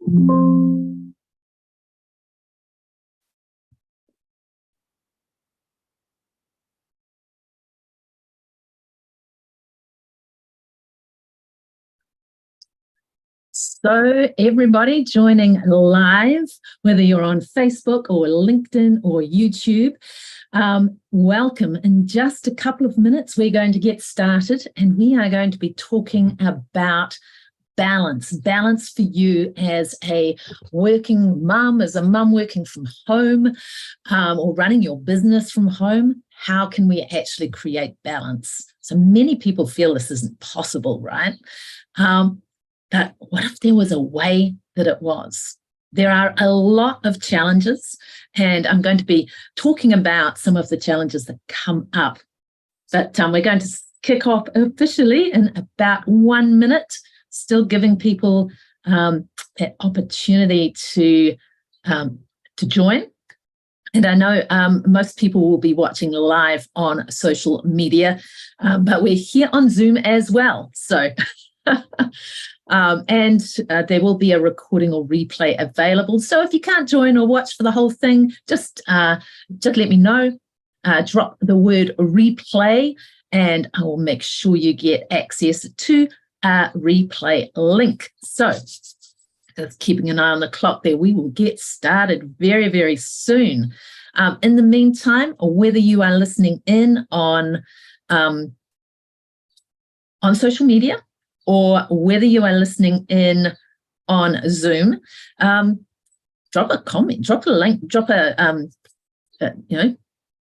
So everybody joining live, whether you're on Facebook or LinkedIn or YouTube, welcome. In just a couple of minutes, we're going to get started, and we are going to be talking about balance for you as a working mum, as a mum working from home, or running your business from home. How can we actually create balance? So many people feel this isn't possible, right? But what if there was a way that it was? There are a lot of challenges, and I'm going to be talking about some of the challenges that come up. But we're going to kick off officially in about 1 minute, still giving people that opportunity to join. And I know most people will be watching live on social media, but we're here on Zoom as well. So there will be a recording or replay available. So if you can't join or watch for the whole thing, just let me know. Drop the word replay, and I will make sure you get access to a replay link. So just keeping an eye on the clock there, we will get started very, very soon. In the meantime, whether you are listening in on social media, or whether you are listening in on Zoom, drop a comment, drop a link,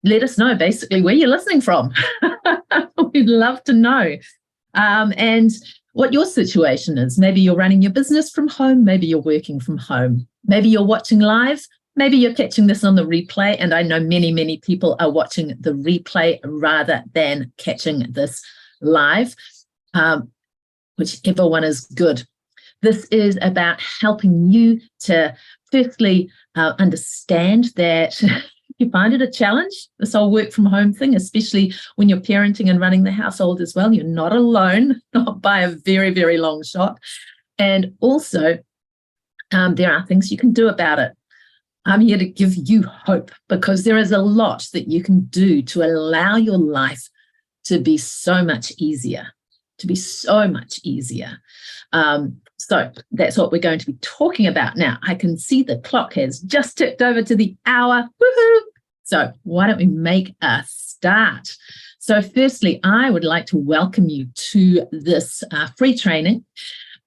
let us know basically where you're listening from. We'd love to know. And what your situation is. Maybe you're running your business from home, maybe you're working from home, maybe you're watching live, maybe you're catching this on the replay, and I know many, many people are watching the replay rather than catching this live. Whichever one is good. This is about helping you to firstly understand that you find it a challenge, this whole work from home thing, especially when you're parenting and running the household as well. You're not alone, not by a very, very long shot. And also, there are things you can do about it. I'm here to give you hope, because there is a lot that you can do to allow your life to be so much easier. So that's what we're going to be talking about now. I can see the clock has just ticked over to the hour. Woohoo! So why don't we make a start? So firstly, I would like to welcome you to this free training,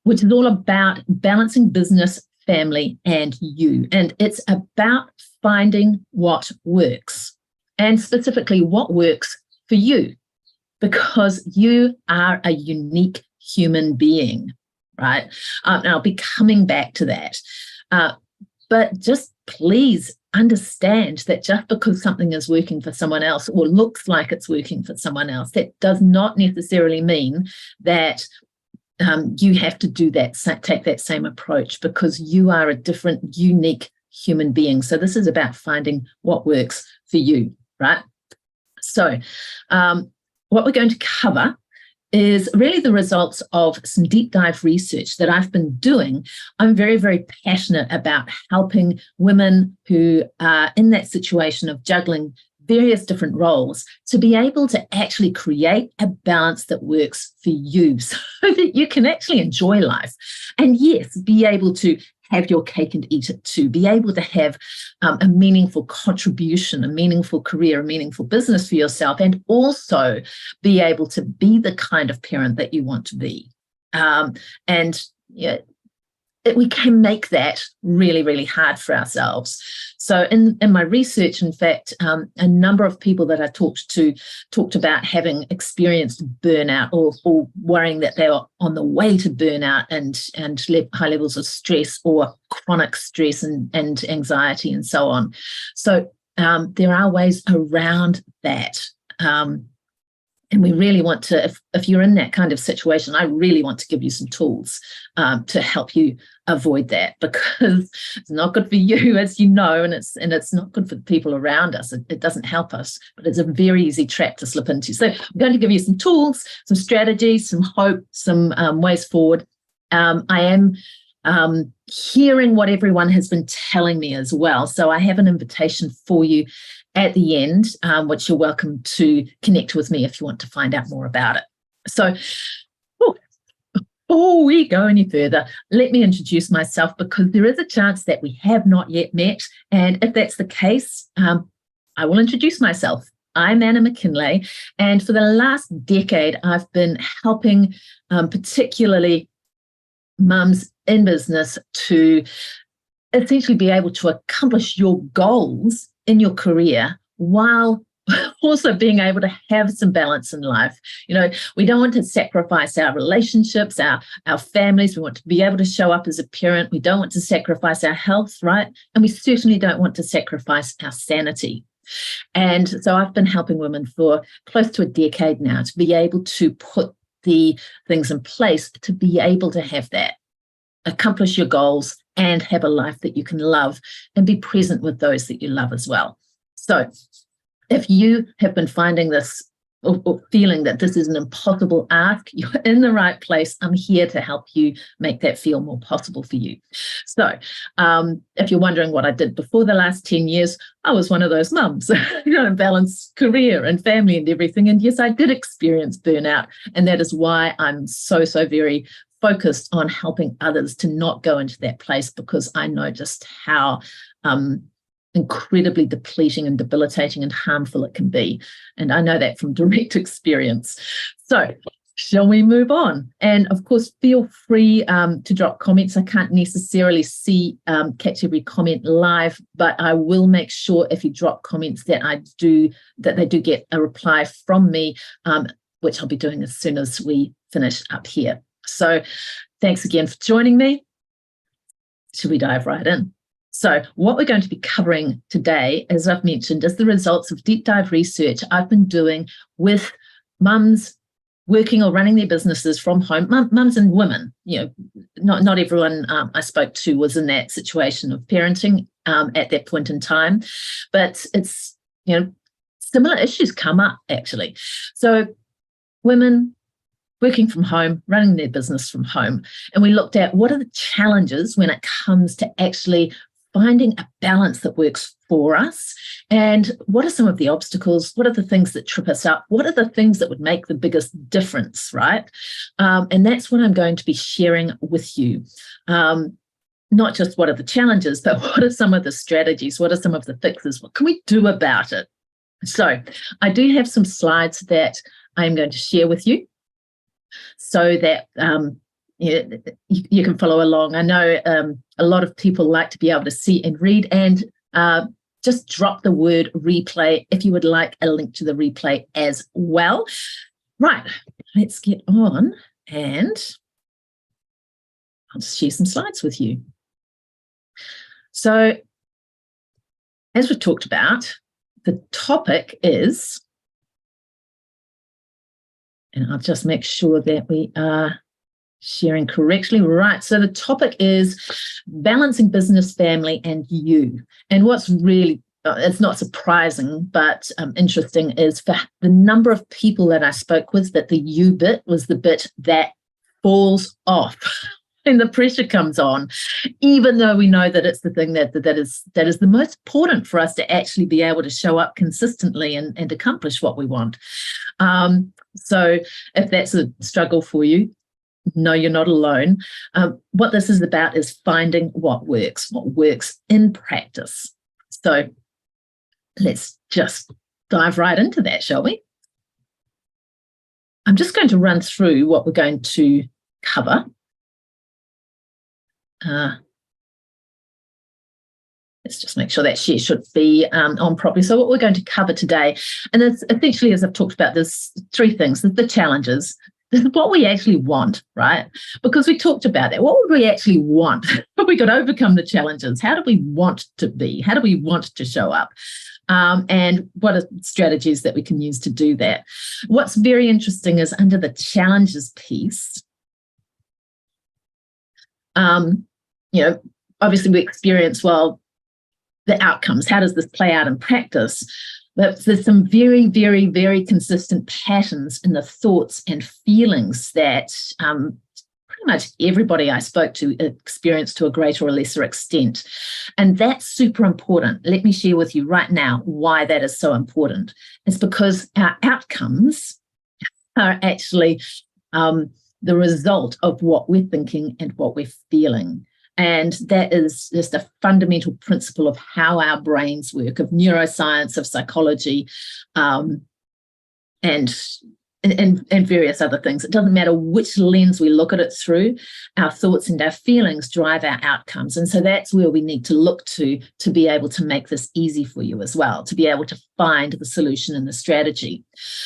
which is all about balancing business, family, and you. And it's about finding what works, and specifically what works for you. Because you are a unique human being, right? And I'll be coming back to that. But just please understand that just because something is working for someone else or looks like it's working for someone else, that does not necessarily mean that you have to do that, take that same approach, because you are a different, unique human being. So this is about finding what works for you, right? So, what we're going to cover is really the results of some deep dive research that I've been doing. I'm very, very passionate about helping women who are in that situation of juggling various different roles to be able to actually create a balance that works for you, so that you can actually enjoy life. And yes, be able to have your cake and eat it too, be able to have a meaningful contribution, a meaningful career, a meaningful business for yourself, and also be able to be the kind of parent that you want to be. We can make that really, really hard for ourselves. So in my research, in fact, a number of people that I talked about having experienced burnout or worrying that they were on the way to burnout and high levels of stress or chronic stress and anxiety and so on. So there are ways around that. And we really want to, if you're in that kind of situation, I really want to give you some tools to help you avoid that, because it's not good for you, as you know, and it's not good for the people around us. It doesn't help us, but it's a very easy trap to slip into. So I'm going to give you some tools, some strategies, some hope, some ways forward. I am hearing what everyone has been telling me as well. So I have an invitation for you at the end, which you're welcome to connect with me if you want to find out more about it. So before we go any further, let me introduce myself, because there is a chance that we have not yet met. And if that's the case, I will introduce myself. I'm Anna McKinlay, and for the last decade, I've been helping particularly mums in business to essentially be able to accomplish your goals in your career while also being able to have some balance in life. You know, we don't want to sacrifice our relationships, our families. We want to be able to show up as a parent. We don't want to sacrifice our health, right? And we certainly don't want to sacrifice our sanity. And so I've been helping women for close to a decade now to be able to put the things in place to be able to have that, accomplish your goals and have a life that you can love and be present with those that you love as well. So if you have been finding this or feeling that this is an impossible ask, you're in the right place. I'm here to help you make that feel more possible for you. So if you're wondering what I did before the last 10 years, I was one of those mums, balance career and family and everything. And yes, I did experience burnout. And that is why I'm so very focused on helping others to not go into that place, because I know just how incredibly depleting and debilitating and harmful it can be. And I know that from direct experience. So shall we move on? And of course, feel free to drop comments. I can't necessarily catch every comment live, but I will make sure if you drop comments that they do get a reply from me, which I'll be doing as soon as we finish up here. So thanks again for joining me. Should we dive right in? So what we're going to be covering today, as I've mentioned, is the results of deep dive research I've been doing with mums working or running their businesses from home, mums and women. You know, not everyone I spoke to was in that situation of parenting at that point in time, but it's, similar issues come up actually. So women working from home, running their business from home. And we looked at what are the challenges when it comes to actually finding a balance that works for us, and what are some of the obstacles, what are the things that trip us up, what are the things that would make the biggest difference, right? And that's what I'm going to be sharing with you. Not just what are the challenges, but what are some of the strategies, what are some of the fixes, what can we do about it? So I do have some slides that I'm going to share with you so that you can follow along. I know a lot of people like to be able to see and read, and just drop the word replay if you would like a link to the replay as well. Right, let's get on and I'll just share some slides with you. So as we've talked about, the topic is, and I'll just make sure that we are sharing correctly. Right. So the topic is balancing business, family, and you. And what's really, it's not surprising, but interesting is for the number of people that I spoke with, that the you bit was the bit that falls off and the pressure comes on, even though we know that it's the thing that is the most important for us to actually be able to show up consistently and accomplish what we want. So if that's a struggle for you, no, you're not alone. What this is about is finding what works in practice. So let's just dive right into that, shall we? I'm just going to run through what we're going to cover. Let's just make sure that share should be on properly. So what we're going to cover today, and it's essentially, as I've talked about, there's three things. There's the challenges. This is what we actually want, right? Because we talked about that. What would we actually want if we could overcome the challenges? How do we want to be? How do we want to show up? And what are strategies that we can use to do that? What's very interesting is under the challenges piece, obviously we experience, well, the outcomes. How does this play out in practice? But there's some very, very, very consistent patterns in the thoughts and feelings that pretty pretty much everybody I spoke to experienced to a greater or lesser extent. And that's super important. Let me share with you right now why that is so important. It's because our outcomes are actually the result of what we're thinking and what we're feeling. And that is just a fundamental principle of how our brains work, of neuroscience, of psychology, and various other things. It doesn't matter which lens we look at it through, our thoughts and our feelings drive our outcomes. And so that's where we need to look to be able to make this easy for you as well, to be able to find the solution and the strategy.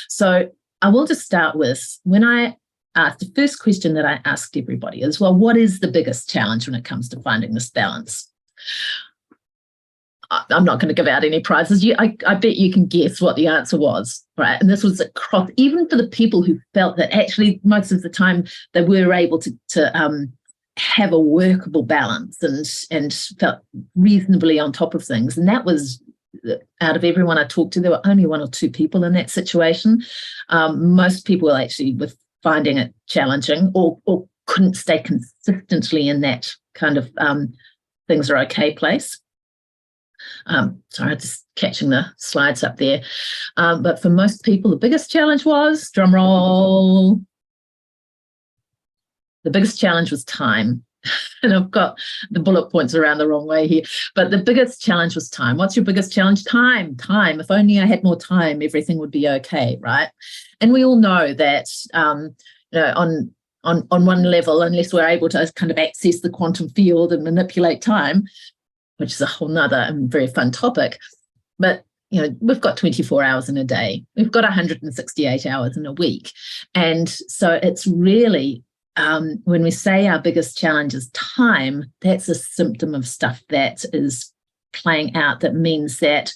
So I will just start with, when I asked, the first question that I asked everybody is, well, what is the biggest challenge when it comes to finding this balance? I'm not going to give out any prizes. I bet you can guess what the answer was, right? And this was across, even for the people who felt that actually most of the time they were able to have a workable balance and felt reasonably on top of things. And that was, out of everyone I talked to, there were only one or two people in that situation. Most people actually were finding it challenging or couldn't stay consistently in that kind of things are okay place. Sorry, I'm just catching the slides up there. But for most people, the biggest challenge was, drum roll, the biggest challenge was time. And I've got the bullet points around the wrong way here. But the biggest challenge was time. What's your biggest challenge? Time. If only I had more time, everything would be okay, right? And we all know that on one level, unless we're able to kind of access the quantum field and manipulate time, which is a whole nother and very fun topic. But, we've got 24 hours in a day. We've got 168 hours in a week. And so it's really, when we say our biggest challenge is time, that's a symptom of stuff that is playing out. That means that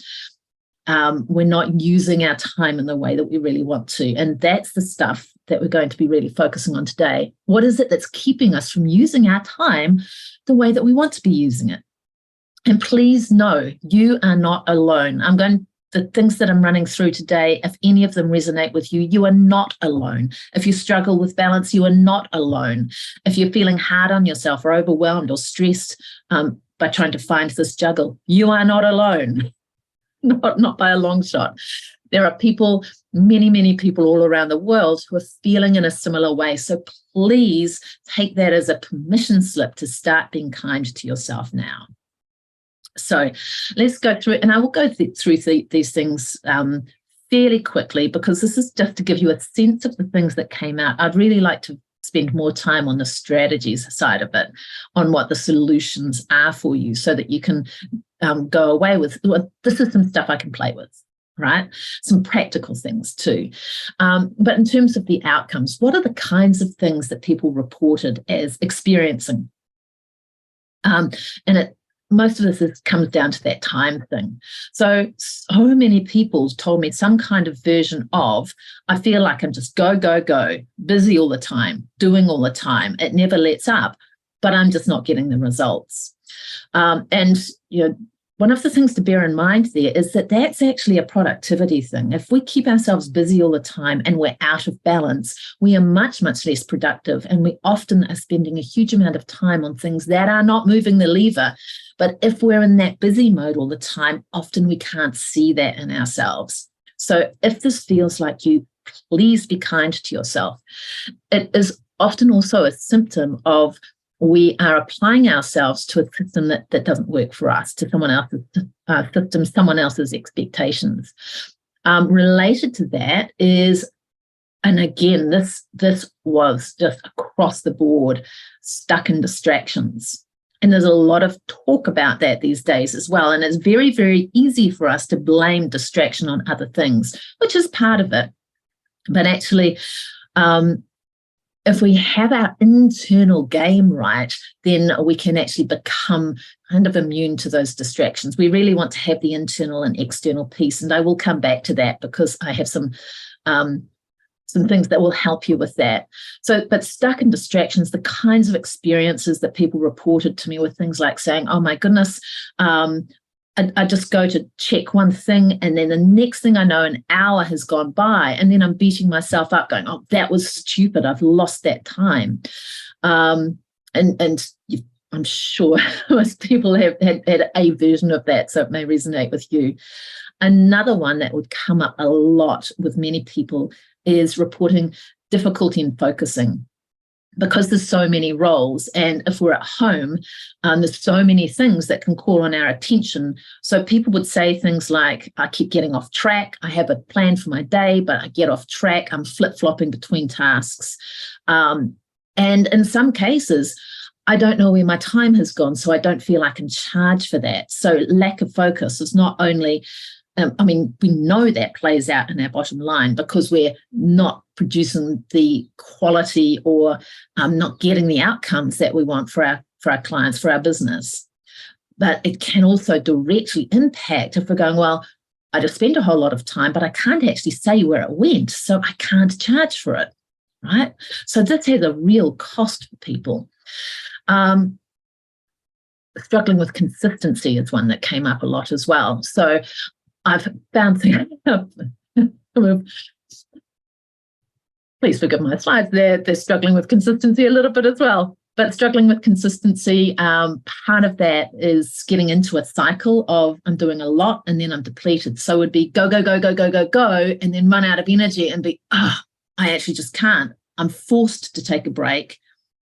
we're not using our time in the way that we really want to. And that's the stuff that we're going to be really focusing on today. What is it that's keeping us from using our time the way that we want to be using it? And please know, you are not alone. The things that I'm running through today, if any of them resonate with you, you are not alone. If you struggle with balance, you are not alone. If you're feeling hard on yourself or overwhelmed or stressed by trying to find this juggle, you are not alone. Not by a long shot. There are people, many, many people all around the world who are feeling in a similar way. So please take that as a permission slip to start being kind to yourself now. So let's go through it, and I will go through these things fairly quickly, because this is just to give you a sense of the things that came out. I'd really like to spend more time on the strategies side of it, on what the solutions are for you, so that you can go away with, well, this is some stuff I can play with, right? Some practical things too. But in terms of the outcomes, what are the kinds of things that people reported as experiencing? Most of this comes down to that time thing. So many people told me some kind of version of, I feel like I'm just go, busy all the time, doing all the time. It never lets up, but I'm just not getting the results. One of the things to bear in mind there is that that's actually a productivity thing. If we keep ourselves busy all the time and we're out of balance, we are much, much less productive. And we often are spending a huge amount of time on things that are not moving the lever. But if we're in that busy mode all the time, often we can't see that in ourselves. So if this feels like you, please be kind to yourself. It is often also a symptom of we are applying ourselves to a system that doesn't work for us, to someone else's system, someone else's expectations. Related to that is, and again, this was just across the board, stuck in distractions. And there's a lot of talk about that these days as well. And it's very, very easy for us to blame distraction on other things, which is part of it. But actually, if we have our internal game right, then we can actually become kind of immune to those distractions. We really want to have the internal and external piece, and I will come back to that because I have some things that will help you with that. So, but stuck in distractions, the kinds of experiences that people reported to me were things like saying, oh my goodness, I just go to check one thing, and then the next thing I know, an hour has gone by, and then I'm beating myself up going, oh, that was stupid. I've lost that time. And I'm sure most people have had a version of that, so it may resonate with you. Another one that would come up a lot with many people is reporting difficulty in focusing. Because there's so many roles, and if we're at home, there's so many things that can call on our attention. So people would say things like, I keep getting off track. I have a plan for my day, but I get off track. I'm flip-flopping between tasks. And in some cases, I don't know where my time has gone, so I don't feel I can charge for that. So lack of focus is not only we know that plays out in our bottom line because we're not producing the quality or not getting the outcomes that we want for our clients, for our business. But it can also directly impact if we're going, well, I just spent a whole lot of time, but I can't actually say where it went, so I can't charge for it, right? So this has a real cost for people. Struggling with consistency is one that came up a lot as well. So I've found things. Please forgive my slides. They're struggling with consistency a little bit as well. But struggling with consistency, part of that is getting into a cycle of I'm doing a lot and then I'm depleted. So it would be go, go, go, go, go, go, go, and then run out of energy and be, I actually just can't. I'm forced to take a break.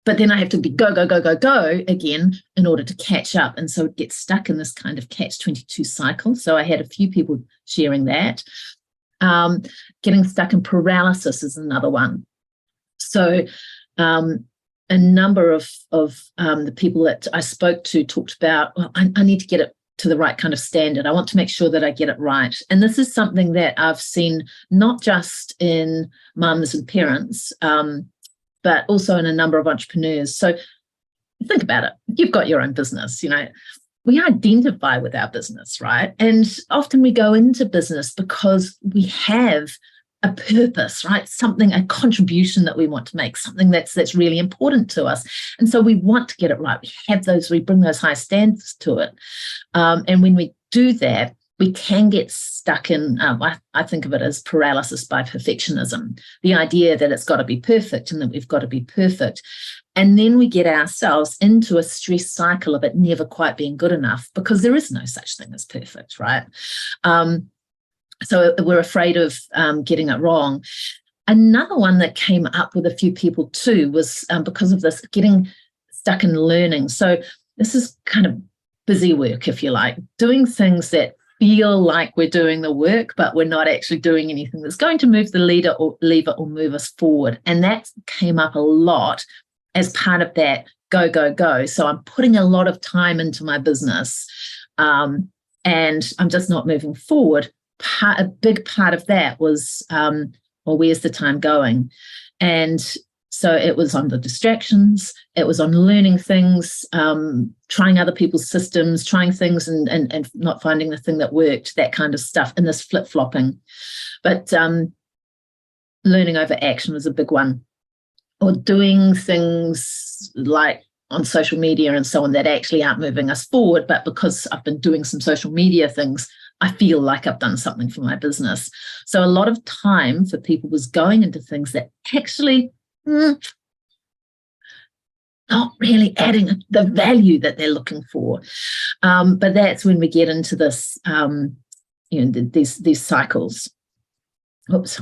But then I have to be go, go, go, go, go again in order to catch up. And so it gets stuck in this kind of catch-22 cycle. So I had a few people sharing that. Getting stuck in paralysis is another one. So a number of the people that I spoke to talked about, well, I need to get it to the right kind of standard. I want to make sure that I get it right. And this is something that I've seen not just in mums and parents, but also in a number of entrepreneurs. So think about it. You've got your own business, we identify with our business, right? And often we go into business because we have a purpose, right? Something, a contribution that we want to make, something that's really important to us. And so we want to get it right. We bring those high standards to it. And when we do that, we can get stuck in, I think of it as paralysis by perfectionism, the idea that it's got to be perfect and that we've got to be perfect. And then we get ourselves into a stress cycle of it never quite being good enough because there is no such thing as perfect, right? So we're afraid of getting it wrong. Another one that came up with a few people too was because of this, getting stuck in learning. So this is kind of busy work, if you like, doing things that feel like we're doing the work, but we're not actually doing anything that's going to move the lever or move us forward. And that came up a lot as part of that go, go, go. So I'm putting a lot of time into my business and I'm just not moving forward. A big part of that was, well, where's the time going? And so it was on the distractions, it was on learning things, trying other people's systems, trying things and not finding the thing that worked, that kind of stuff, and this flip-flopping. But learning over action was a big one. Or doing things like on social media and so on that actually aren't moving us forward, but because I've been doing some social media things, I feel like I've done something for my business. So a lot of time for people was going into things that actually not really adding the value that they're looking for. But that's when we get into this, these cycles. Oops.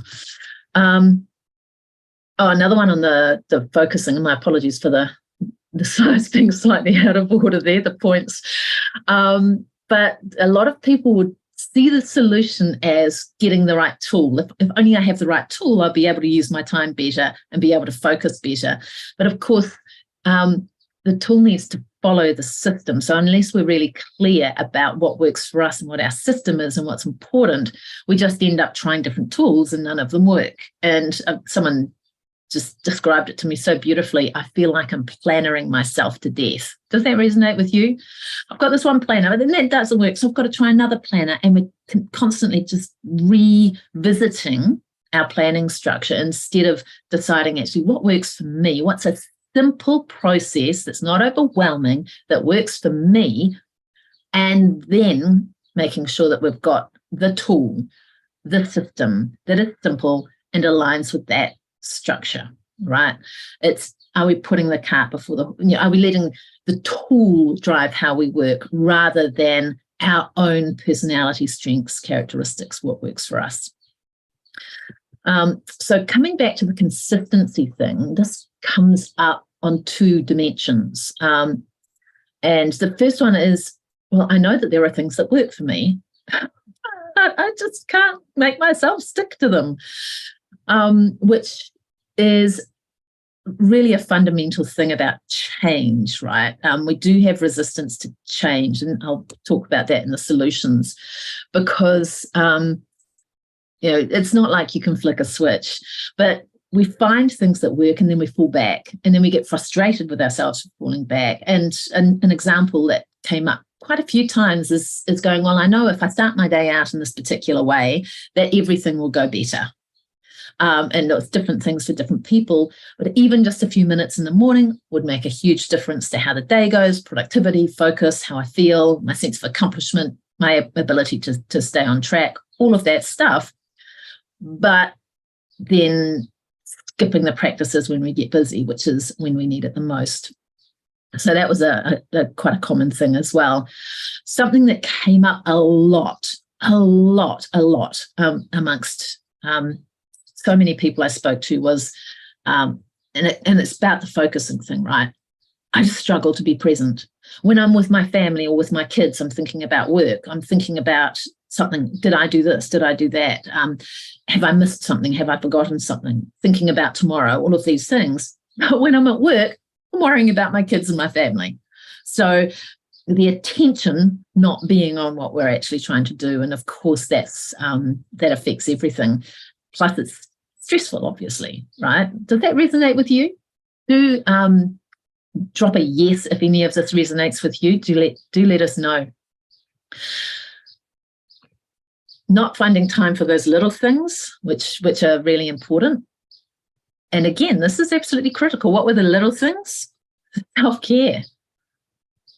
Another one on the focusing, and my apologies for the slides being slightly out of order there, the points. But a lot of people would see the solution as getting the right tool. If only I have the right tool, I'll be able to use my time better and be able to focus better. But of course, the tool needs to follow the system. So unless we're really clear about what works for us and what our system is and what's important, we just end up trying different tools and none of them work. And someone just described it to me so beautifully. I feel like I'm plannering myself to death. Does that resonate with you? I've got this one planner, but then that doesn't work, so I've got to try another planner. And we're constantly just revisiting our planning structure instead of deciding actually what works for me, what's a simple process that's not overwhelming, that works for me, and then making sure that we've got the tool, the system that is simple and aligns with that structure, right? Are we putting the cart before are we letting the tool drive how we work rather than our own personality, strengths, characteristics, what works for us? So coming back to the consistency thing, this comes up on two dimensions. And the first one is, well, I know that there are things that work for me. I just can't make myself stick to them, which is really a fundamental thing about change, right? We do have resistance to change, and I'll talk about that in the solutions, because it's not like you can flick a switch, but we find things that work and then we fall back, and then we get frustrated with ourselves for falling back. And an example that came up quite a few times is going, well, I know if I start my day out in this particular way, that everything will go better. And it's different things for different people, but even just a few minutes in the morning would make a huge difference to how the day goes, productivity, focus, how I feel, my sense of accomplishment, my ability to stay on track, all of that stuff. But then skipping the practices when we get busy, which is when we need it the most. So that was a quite a common thing as well. Something that came up a lot amongst so many people I spoke to was, and it's about the focusing thing, right? I just struggle to be present. When I'm with my family or with my kids, I'm thinking about work. I'm thinking about something. Did I do this? Did I do that? Have I missed something? Have I forgotten something? Thinking about tomorrow, all of these things. But when I'm at work, I'm worrying about my kids and my family. So the attention not being on what we're actually trying to do. And of course, that affects everything. Plus, it's stressful, obviously, right? Does that resonate with you? Do drop a yes if any of this resonates with you. Do let us know. Not finding time for those little things, which are really important. And again, this is absolutely critical. What were the little things? Self-care.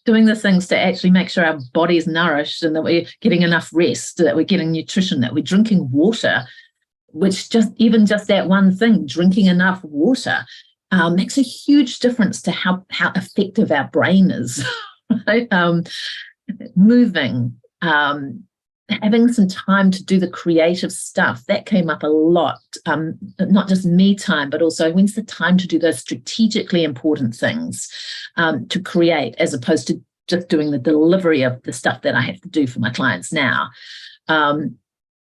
Doing the things to actually make sure our body is nourished and that we're getting enough rest, that we're getting nutrition, that we're drinking water, which just that one thing, drinking enough water, makes a huge difference to how effective our brain is. Right? Moving, having some time to do the creative stuff, that came up a lot. Not just me time, but also when's the time to do those strategically important things to create, as opposed to just doing the delivery of the stuff that I have to do for my clients now.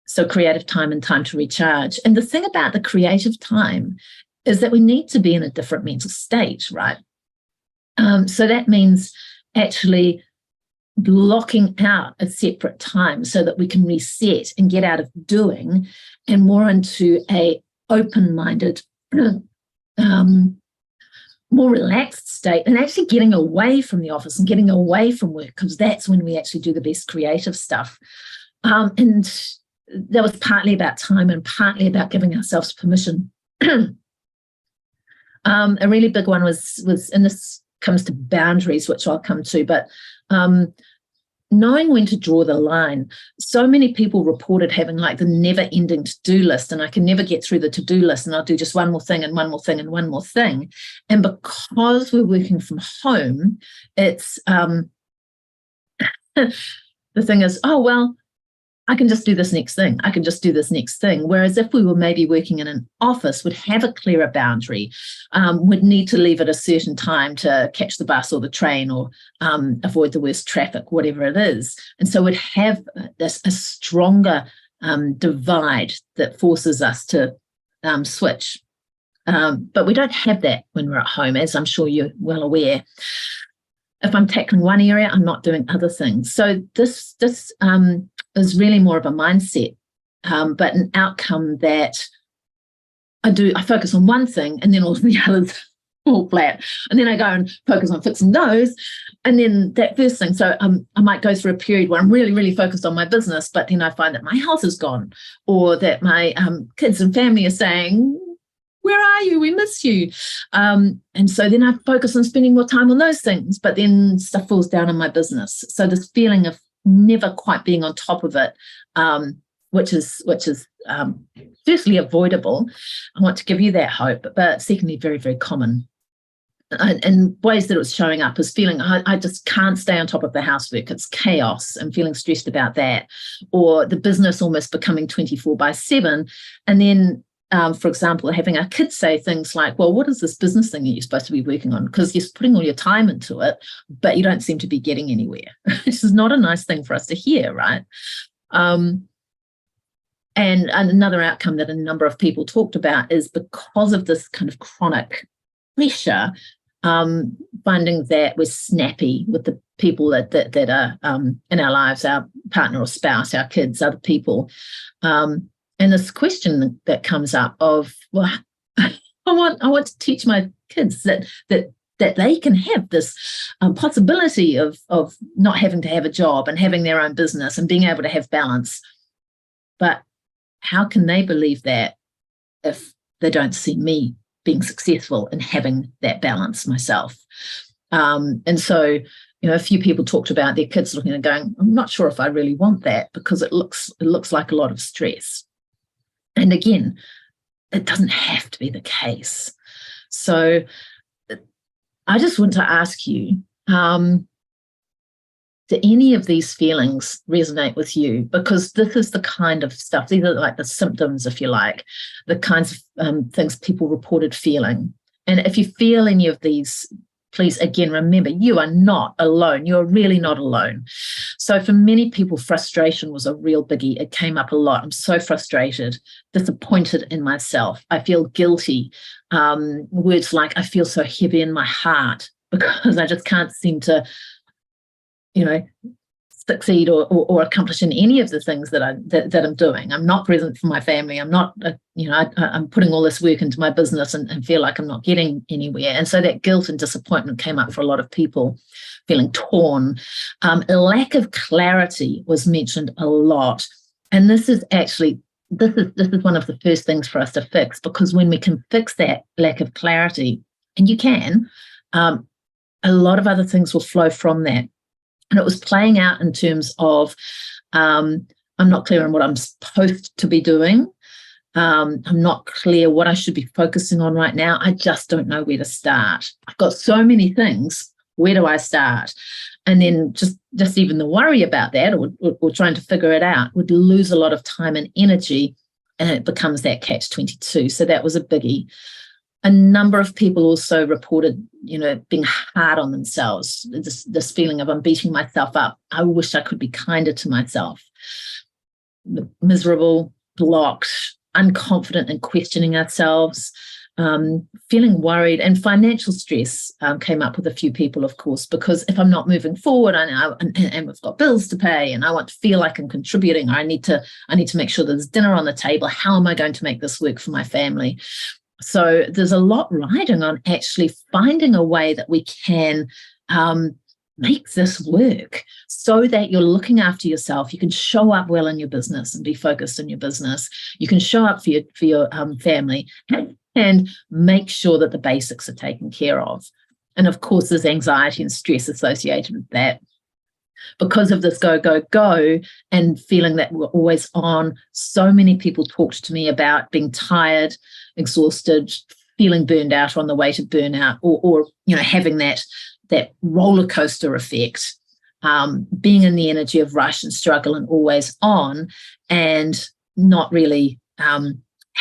So creative time and time to recharge. And the thing about the creative time is that we need to be in a different mental state, right? So that means actually blocking out a separate time so that we can reset and get out of doing and more into a open-minded, more relaxed state, and actually getting away from the office and getting away from work, because that's when we actually do the best creative stuff. And that was partly about time and partly about giving ourselves permission. A really big one was, and this comes to boundaries, which I'll come to, but knowing when to draw the line. So many people reported having like the never-ending to-do list, and I can never get through the to-do list, and I'll do just one more thing and one more thing and one more thing. And because we're working from home, it's the thing is, oh, well, I can just do this next thing. I can just do this next thing. Whereas if we were maybe working in an office, would have a clearer boundary, would need to leave at a certain time to catch the bus or the train or avoid the worst traffic, whatever it is. And so would have a stronger divide that forces us to switch. But we don't have that when we're at home, as I'm sure you're well aware. If I'm tackling one area, I'm not doing other things. So this is really more of a mindset, but an outcome that I focus on one thing and then all the others fall flat. And then I go and focus on fixing those. And then that first thing, so I might go through a period where I'm really, really focused on my business, but then I find that my health is gone, or that my kids and family are saying, where are you? We miss you. And so then I focus on spending more time on those things, but then stuff falls down in my business. So this feeling of never quite being on top of it, which is firstly avoidable. I want to give you that hope, but secondly, very, very common. And ways that it was showing up is feeling I just can't stay on top of the housework. It's chaos. I'm feeling stressed about that. Or the business almost becoming 24/7. And then, for example, having our kids say things like, well, what is this business thing that you're supposed to be working on? Because you're putting all your time into it, but you don't seem to be getting anywhere. This is not a nice thing for us to hear, right? And another outcome that a number of people talked about is because of this kind of chronic pressure, finding that we're snappy with the people that are in our lives, our partner or spouse, our kids, other people. And this question that comes up of, well, I want to teach my kids that they can have this possibility of not having to have a job and having their own business and being able to have balance. But how can they believe that if they don't see me being successful in having that balance myself? And so, a few people talked about their kids looking and going, I'm not sure if I really want that, because it looks like a lot of stress. And again, it doesn't have to be the case. So I just want to ask you, do any of these feelings resonate with you? Because this is the kind of stuff, these are like the symptoms, if you like, the kinds of things people reported feeling. And if you feel any of these, please, again, remember, you are not alone. You're really not alone. So for many people, frustration was a real biggie. It came up a lot. I'm so frustrated, disappointed in myself. I feel guilty. Words like, I feel so heavy in my heart because I just can't seem to succeed or accomplish in any of the things that I'm doing. I'm not present for my family. I'm not, I'm putting all this work into my business and feel like I'm not getting anywhere. And so that guilt and disappointment came up for a lot of people, feeling torn. A lack of clarity was mentioned a lot. And this is actually, this is one of the first things for us to fix, because when we can fix that lack of clarity, and you can, a lot of other things will flow from that. And it was playing out in terms of, I'm not clear on what I'm supposed to be doing. I'm not clear what I should be focusing on right now. I just don't know where to start. I've got so many things. Where do I start? And then just even the worry about that or trying to figure it out would lose a lot of time and energy, and it becomes that catch-22. So that was a biggie. A number of people also reported, being hard on themselves, this feeling of I'm beating myself up. I wish I could be kinder to myself. Miserable, blocked, unconfident in questioning ourselves, feeling worried, and financial stress came up with a few people, of course, because if I'm not moving forward and we've got bills to pay and I want to feel like I'm contributing, or I need to make sure there's dinner on the table, how am I going to make this work for my family? So there's a lot riding on actually finding a way that we can make this work so that you're looking after yourself. You can show up well in your business and be focused in your business. You can show up for your family and make sure that the basics are taken care of. And of course, there's anxiety and stress associated with that. Because of this go, go, go, and feeling that we're always on, so many people talked to me about being tired, exhausted, feeling burned out, on the way to burnout, or having that roller coaster effect, being in the energy of rush and struggle and always on, and not really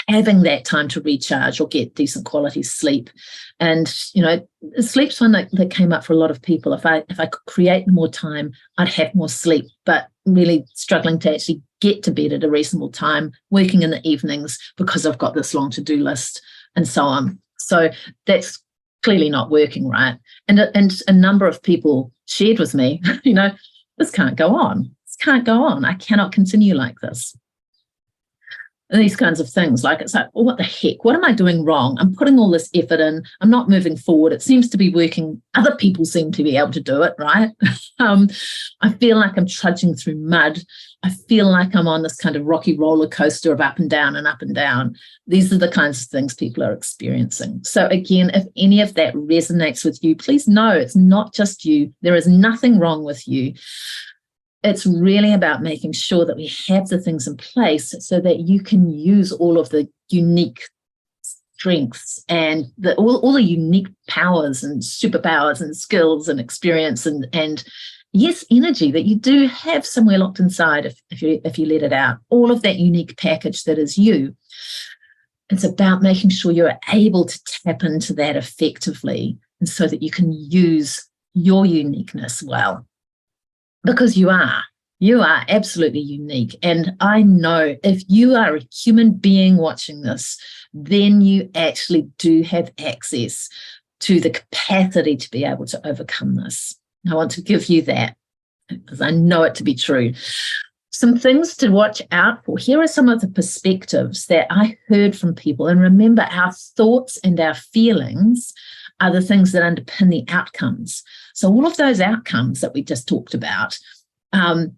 having that time to recharge or get decent quality sleep. And sleep's one that came up for a lot of people. If I could create more time, I'd have more sleep, but really struggling to actually get to bed at a reasonable time, working in the evenings because I've got this long to-do list and so on. So that's clearly not working, right? And a number of people shared with me, this can't go on. This can't go on. I cannot continue like this. And these kinds of things, like it's like, well, what the heck? What am I doing wrong? I'm putting all this effort in. I'm not moving forward. It seems to be working. Other people seem to be able to do it, right? I feel like I'm trudging through mud. I feel like I'm on this kind of rocky roller coaster of up and down and up and down. These are the kinds of things people are experiencing. So again, if any of that resonates with you, please know it's not just you. There is nothing wrong with you. it's really about making sure that we have the things in place so that you can use all of the unique strengths and all the unique powers and superpowers and skills and experience and yes, energy that you do have somewhere locked inside if you let it out. All of that unique package that is you. It's about making sure you're able to tap into that effectively and so that you can use your uniqueness well. Because you are absolutely unique. And I know if you are a human being watching this, then you actually do have access to the capacity to be able to overcome this. I want to give you that because I know it to be true. Some things to watch out for. Here are some of the perspectives that I heard from people. And remember, our thoughts and our feelings are the things that underpin the outcomes. So all of those outcomes that we just talked about, they're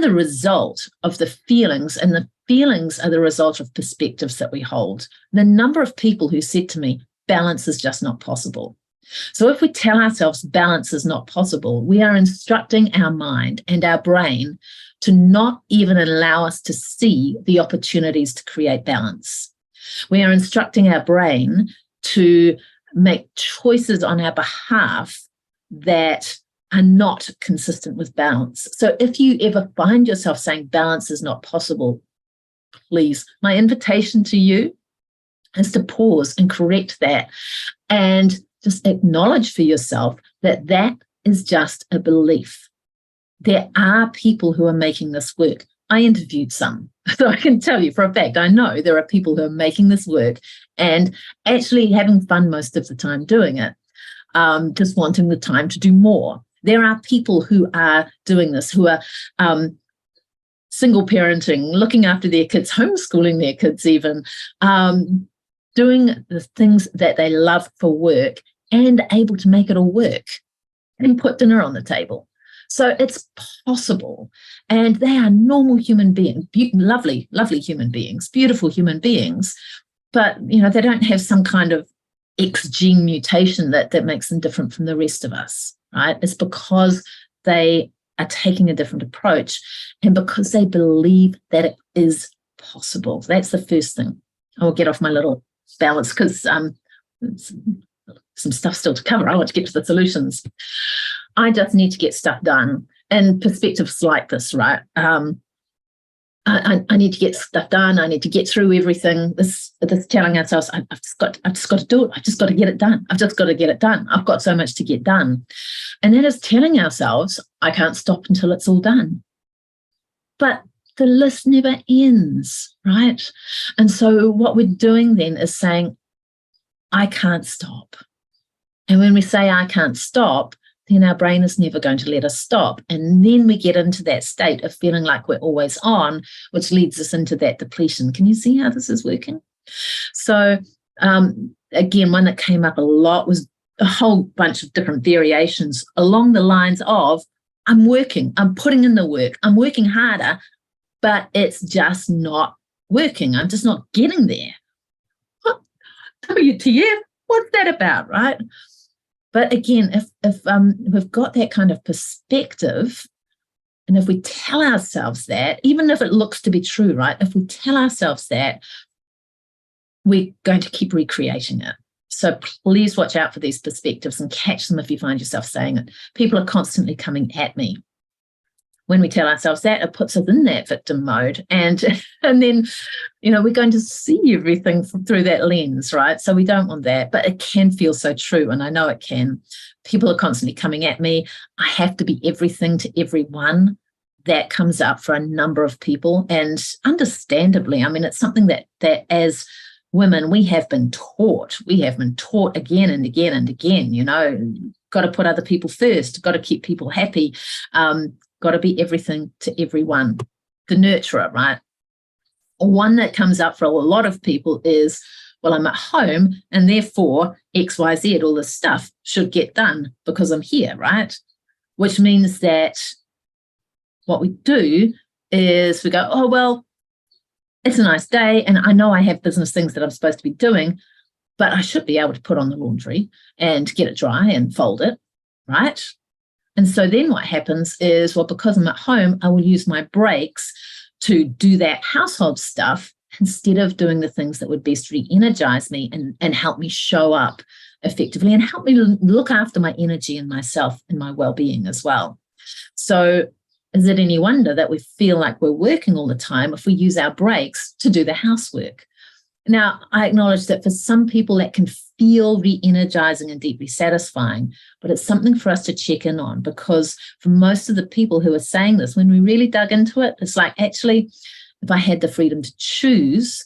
the result of the feelings, and the feelings are the result of perspectives that we hold. The number of people who said to me, balance is just not possible. So if we tell ourselves balance is not possible, we are instructing our mind and our brain to not even allow us to see the opportunities to create balance. We are instructing our brain to make choices on our behalf that are not consistent with balance. So if you ever find yourself saying balance is not possible, please, my invitation to you is to pause and correct that and just acknowledge for yourself that that is just a belief. There are people who are making this work. I interviewed some, so I can tell you for a fact, I know there are people who are making this work and actually having fun most of the time doing it, just wanting the time to do more. There are people who are doing this, who are single parenting, looking after their kids, homeschooling their kids even, doing the things that they love for work and able to make it all work and put dinner on the table. So it's possible. And they are normal human beings, lovely, lovely human beings, beautiful human beings. But, you know, they don't have some kind of X gene mutation that makes them different from the rest of us, right? It's because they are taking a different approach and because they believe that it is possible. That's the first thing. I'll get off my little balance because some stuff still to cover. I want to get to the solutions. I just need to get stuff done. And perspectives like this, right? I need to get stuff done. I need to get through everything. This telling ourselves, I've just got to do it. I've just got to get it done. I've just got to get it done. I've got so much to get done. And that is telling ourselves, I can't stop until it's all done. But the list never ends, right? And so what we're doing then is saying, I can't stop. And when we say I can't stop, then our brain is never going to let us stop. And then we get into that state of feeling like we're always on, which leads us into that depletion. Can you see how this is working? So again, one that came up a lot was a whole bunch of different variations along the lines of, I'm working, I'm putting in the work, I'm working harder, but it's just not working. I'm just not getting there. What? WTF? What's that about, right? But again, if we've got that kind of perspective, and if we tell ourselves that, even if it looks to be true, right? If we tell ourselves that, we're going to keep recreating it. So please watch out for these perspectives and catch them if you find yourself saying it. People are constantly coming at me. When we tell ourselves that, it puts us in that victim mode. And then, you know, we're going to see everything through that lens, right? So we don't want that, but it can feel so true. And I know it can. People are constantly coming at me. I have to be everything to everyone. That comes up for a number of people. And understandably, I mean, it's something that as women, we have been taught. We have been taught again and again and again, you know, got to put other people first, got to keep people happy. Got to be everything to everyone, the nurturer, right? One that comes up for a lot of people is, well, I'm at home and therefore X, Y, Z, all this stuff should get done because I'm here, right? Which means that what we do is we go, oh, well, it's a nice day and I know I have business things that I'm supposed to be doing, but I should be able to put on the laundry and get it dry and fold it, right? And so then what happens is, well, because I'm at home, I will use my breaks to do that household stuff instead of doing the things that would best re-energize me and help me show up effectively and help me look after my energy and myself and my well-being as well. So is it any wonder that we feel like we're working all the time if we use our breaks to do the housework? Now, I acknowledge that for some people that can feel re-energizing and deeply satisfying, but it's something for us to check in on, because for most of the people who are saying this, when we really dug into it, it's like, actually, if I had the freedom to choose,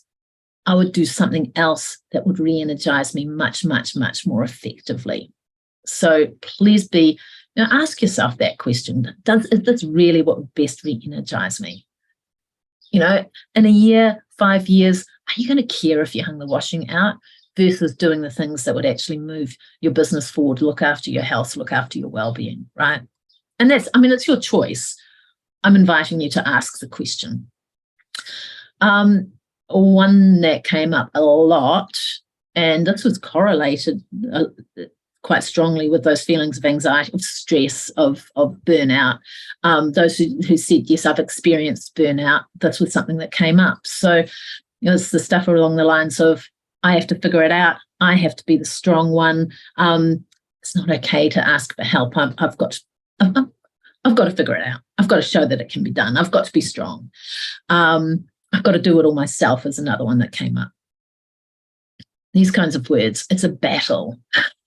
I would do something else that would re-energize me much, much, much more effectively. So please ask yourself that question. Is this really what would best re-energize me? In a year, 5 years, are you going to care if you hung the washing out versus doing the things that would actually move your business forward, look after your health, look after your well-being, right? And it's your choice. I'm inviting you to ask the question. One that came up a lot, and this was correlated quite strongly with those feelings of anxiety, of stress, of burnout. Those who said, yes, I've experienced burnout, this was something that came up. So it's the stuff along the lines of, I have to figure it out. I have to be the strong one. It's not okay to ask for help. I've got to figure it out. I've got to show that it can be done. I've got to be strong. I've got to do it all myself is another one that came up. These kinds of words, it's a battle.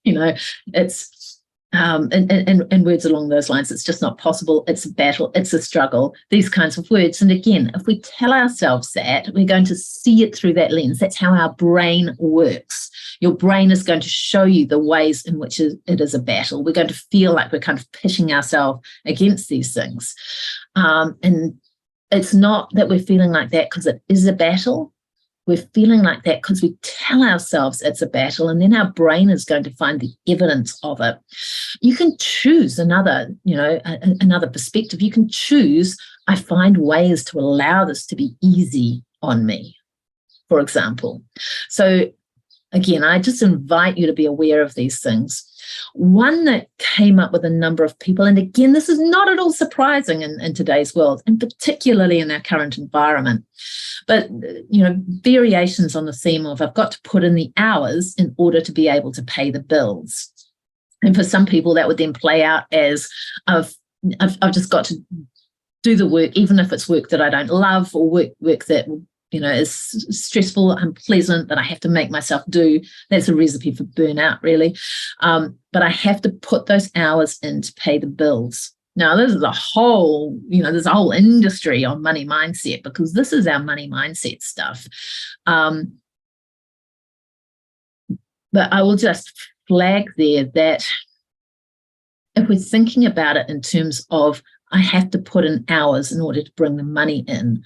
It's and words along those lines. It's just not possible. It's a battle. It's a struggle. These kinds of words. And again, if we tell ourselves that, we're going to see it through that lens. That's how our brain works. Your brain is going to show you the ways in which it is a battle. We're going to feel like we're kind of pitching ourselves against these things. And it's not that we're feeling like that because it is a battle. We're feeling like that because we tell ourselves it's a battle, and then our brain is going to find the evidence of it. You can choose another perspective. You can choose, I find ways to allow this to be easy on me, for example. So again, I just invite you to be aware of these things. One that came up with a number of people, and again, this is not at all surprising in today's world, and particularly in our current environment, but variations on the theme of, I've got to put in the hours in order to be able to pay the bills. And for some people, that would then play out as, I've just got to do the work, even if it's work that I don't love, or work that is stressful, unpleasant, that I have to make myself do. That's a recipe for burnout, really. But I have to put those hours in to pay the bills. Now, there's a whole industry on money mindset, because this is our money mindset stuff. But I will just flag there that if we're thinking about it in terms of, I have to put in hours in order to bring the money in,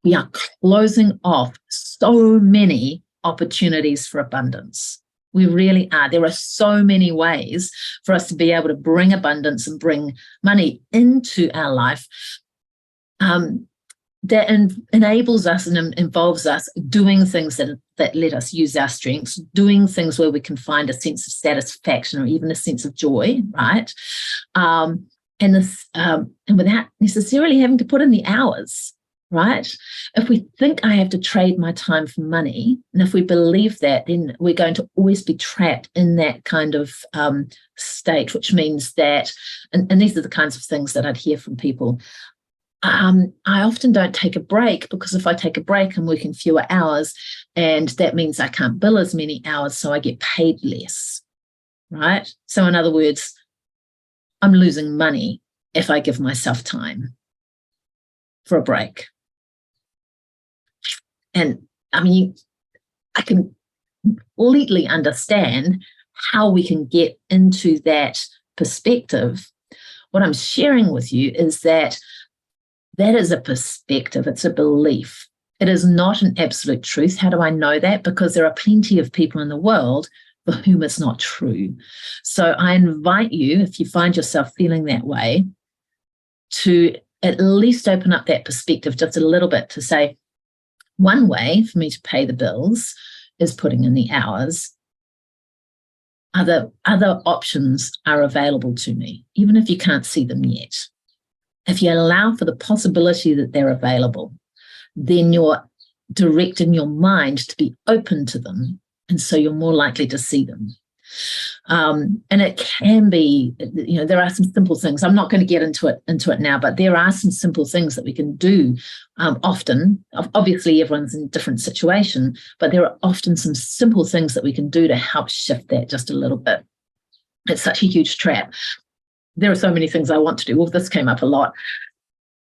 we are closing off so many opportunities for abundance. We really are. There are so many ways for us to be able to bring abundance and bring money into our life that enables us and involves us doing things that let us use our strengths, doing things where we can find a sense of satisfaction or even a sense of joy, right? And without necessarily having to put in the hours. Right? If we think I have to trade my time for money, and if we believe that, then we're going to always be trapped in that kind of state, which means that, and these are the kinds of things that I'd hear from people. I often don't take a break, because if I take a break, I'm working fewer hours, and that means I can't bill as many hours, so I get paid less. Right? So in other words, I'm losing money if I give myself time for a break. And I can completely understand how we can get into that perspective. What I'm sharing with you is that is a perspective. It's a belief. It is not an absolute truth. How do I know that? Because there are plenty of people in the world for whom it's not true. So I invite you, if you find yourself feeling that way, to at least open up that perspective just a little bit, to say, one way for me to pay the bills is putting in the hours. other options are available to me, even if you can't see them yet. If you allow for the possibility that they're available, then you're directing your mind to be open to them, and so you're more likely to see them. And it can be, there are some simple things. I'm not going to get into it now, but there are some simple things that we can do often. Obviously, everyone's in a different situation, but there are often some simple things that we can do to help shift that just a little bit. It's such a huge trap. There are so many things I want to do. Well, this came up a lot.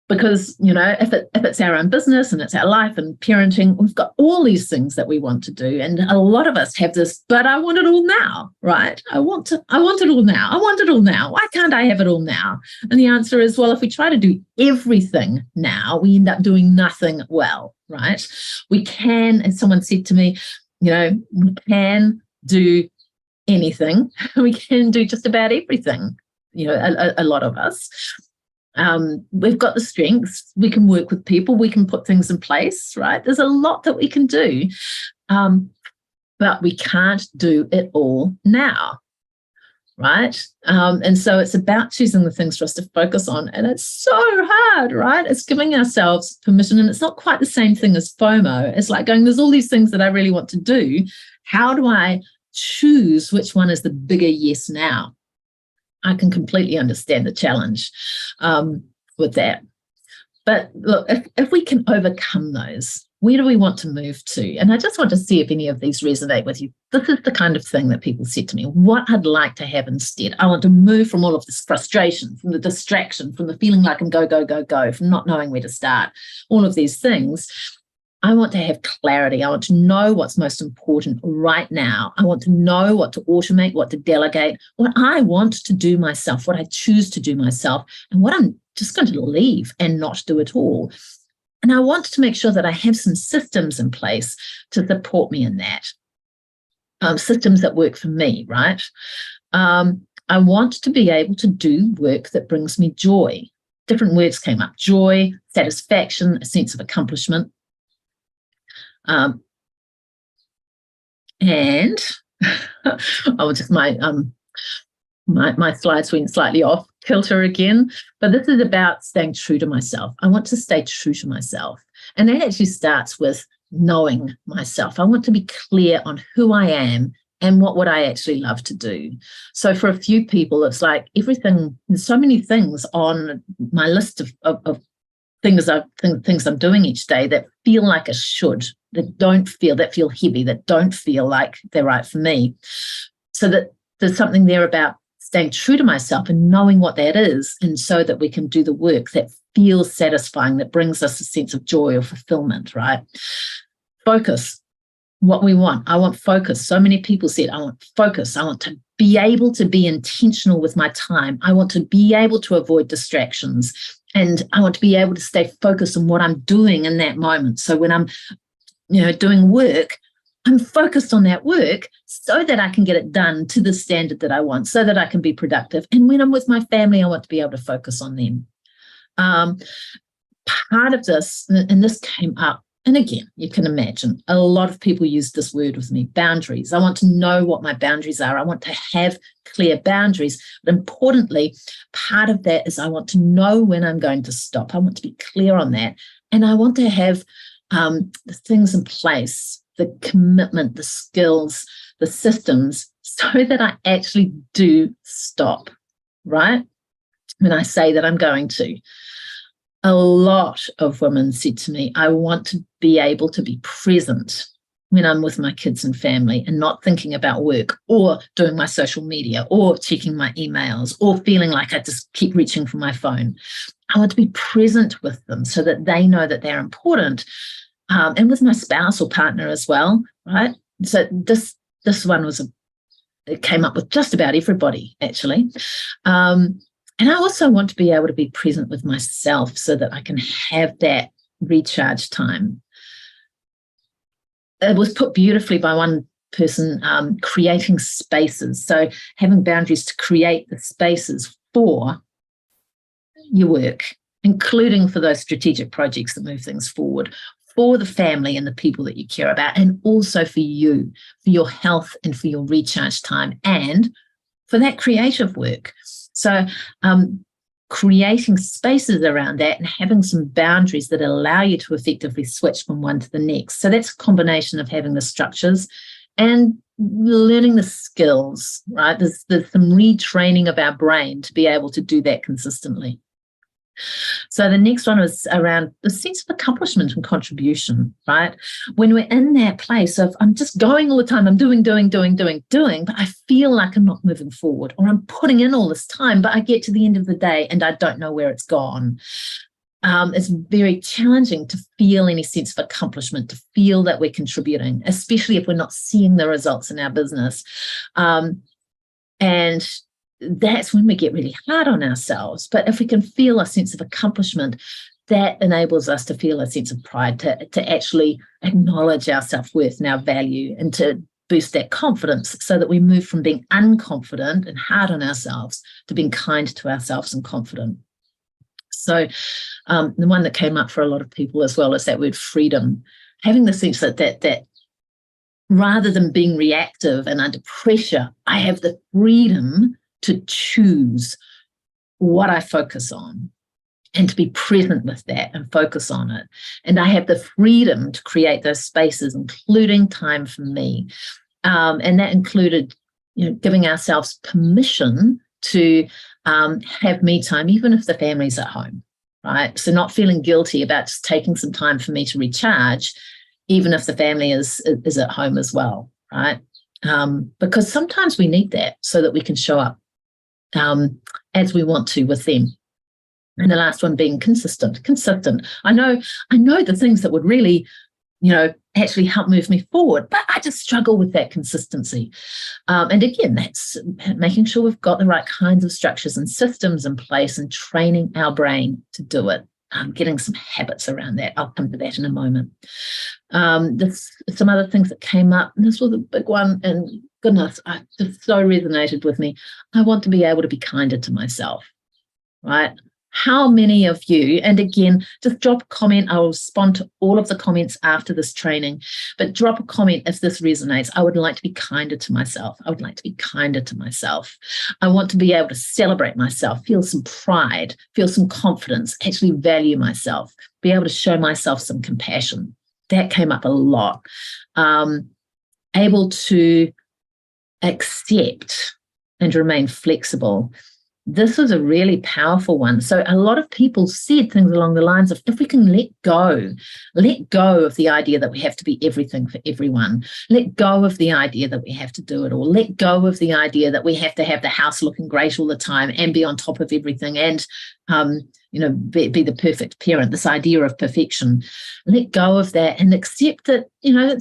Because, if it's our own business and it's our life and parenting, we've got all these things that we want to do. And a lot of us have this, but I want it all now, right? I want it all now. I want it all now. Why can't I have it all now? And the answer is, well, if we try to do everything now, we end up doing nothing well, right? We can, as someone said to me, we can do anything. We can do just about everything, a lot of us. We've got the strengths, we can work with people, we can put things in place, right? There's a lot that we can do, but we can't do it all now, right? And so it's about choosing the things for us to focus on, and it's so hard, right? It's giving ourselves permission, and it's not quite the same thing as FOMO. It's like going, there's all these things that I really want to do. How do I choose which one is the bigger yes now? I can completely understand the challenge with that. But look, if we can overcome those, where do we want to move to? And I just want to see if any of these resonate with you. This is the kind of thing that people said to me, what I'd like to have instead. I want to move from all of this frustration, from the distraction, from the feeling like I'm go, from not knowing where to start, all of these things. I want to have clarity. I want to know what's most important right now. I want to know what to automate, what to delegate, what I want to do myself, what I choose to do myself, and what I'm just going to leave and not do at all. And I want to make sure that I have some systems in place to support me in that. Systems that work for me, right? I want to be able to do work that brings me joy. Different words came up: joy, satisfaction, a sense of accomplishment. And my slides went slightly off kilter again, but this is about staying true to myself. I want to stay true to myself. And that actually starts with knowing myself. I want to be clear on who I am and what would I actually love to do. So for a few people, it's like everything, there's so many things on my list of things I'm doing each day that feel like a should, that feel heavy, that don't feel like they're right for me. So that there's something there about staying true to myself and knowing what that is, and so that we can do the work that feels satisfying, that brings us a sense of joy or fulfillment, right? Focus, what we want. I want focus. So many people said, I want focus. I want to be able to be intentional with my time. I want to be able to avoid distractions. And I want to be able to stay focused on what I'm doing in that moment. So when I'm, doing work, I'm focused on that work so that I can get it done to the standard that I want, so that I can be productive. And when I'm with my family, I want to be able to focus on them. Part of this, and this came up, and again, you can imagine, a lot of people use this word with me, boundaries. I want to know what my boundaries are. I want to have clear boundaries. But importantly, part of that is I want to know when I'm going to stop. I want to be clear on that. And I want to have the things in place, the commitment, the skills, the systems, so that I actually do stop, right? When I say that I'm going to. A lot of women said to me, I want to be able to be present when I'm with my kids and family and not thinking about work or doing my social media or checking my emails or feeling like I just keep reaching for my phone. I want to be present with them so that they know that they're important, and with my spouse or partner as well, right? So this one it came up with just about everybody, actually. And I also want to be able to be present with myself so that I can have that recharge time. It was put beautifully by one person, creating spaces. So having boundaries to create the spaces for your work, including for those strategic projects that move things forward, for the family and the people that you care about, and also for you, for your health and for your recharge time, and for that creative work. So creating spaces around that and having some boundaries that allow you to effectively switch from one to the next. So that's a combination of having the structures and learning the skills, right? There's some retraining of our brain to be able to do that consistently. So the next one was around the sense of accomplishment and contribution, right? When we're in that place of, I'm just going all the time, I'm doing, but I feel like I'm not moving forward, or I'm putting in all this time, but I get to the end of the day and I don't know where it's gone. It's very challenging to feel any sense of accomplishment, to feel that we're contributing, especially if we're not seeing the results in our business. And that's when we get really hard on ourselves. But if we can feel a sense of accomplishment, that enables us to feel a sense of pride, to actually acknowledge our self-worth and our value, and to boost that confidence so that we move from being unconfident and hard on ourselves to being kind to ourselves and confident. So the one that came up for a lot of people as well is that word freedom, having the sense that rather than being reactive and under pressure, I have the freedom to choose what I focus on and to be present with that and focus on it. And I have the freedom to create those spaces, including time for me. And that included, giving ourselves permission to have me time, even if the family's at home, right? So not feeling guilty about just taking some time for me to recharge, even if the family is at home as well, right? Because sometimes we need that so that we can show up as we want to with them. And the last one being consistent. I know the things that would really, actually help move me forward, but I just struggle with that consistency. And again, that's making sure we've got the right kinds of structures and systems in place and training our brain to do it. Getting some habits around that. I'll come to that in a moment. There's some other things that came up, and this was a big one, and goodness, it just so resonated with me. I want to be able to be kinder to myself, right? How many of you, and again, just drop a comment. I will respond to all of the comments after this training, but drop a comment if this resonates. I would like to be kinder to myself. I would like to be kinder to myself. I want to be able to celebrate myself, feel some pride, feel some confidence, actually value myself, be able to show myself some compassion. That came up a lot. Able to accept and remain flexible. This was a really powerful one. So a lot of people said things along the lines of, if we can let go of the idea that we have to be everything for everyone, let go of the idea that we have to do it all, let go of the idea that we have to have the house looking great all the time and be on top of everything and, be the perfect parent, this idea of perfection. Let go of that and accept that,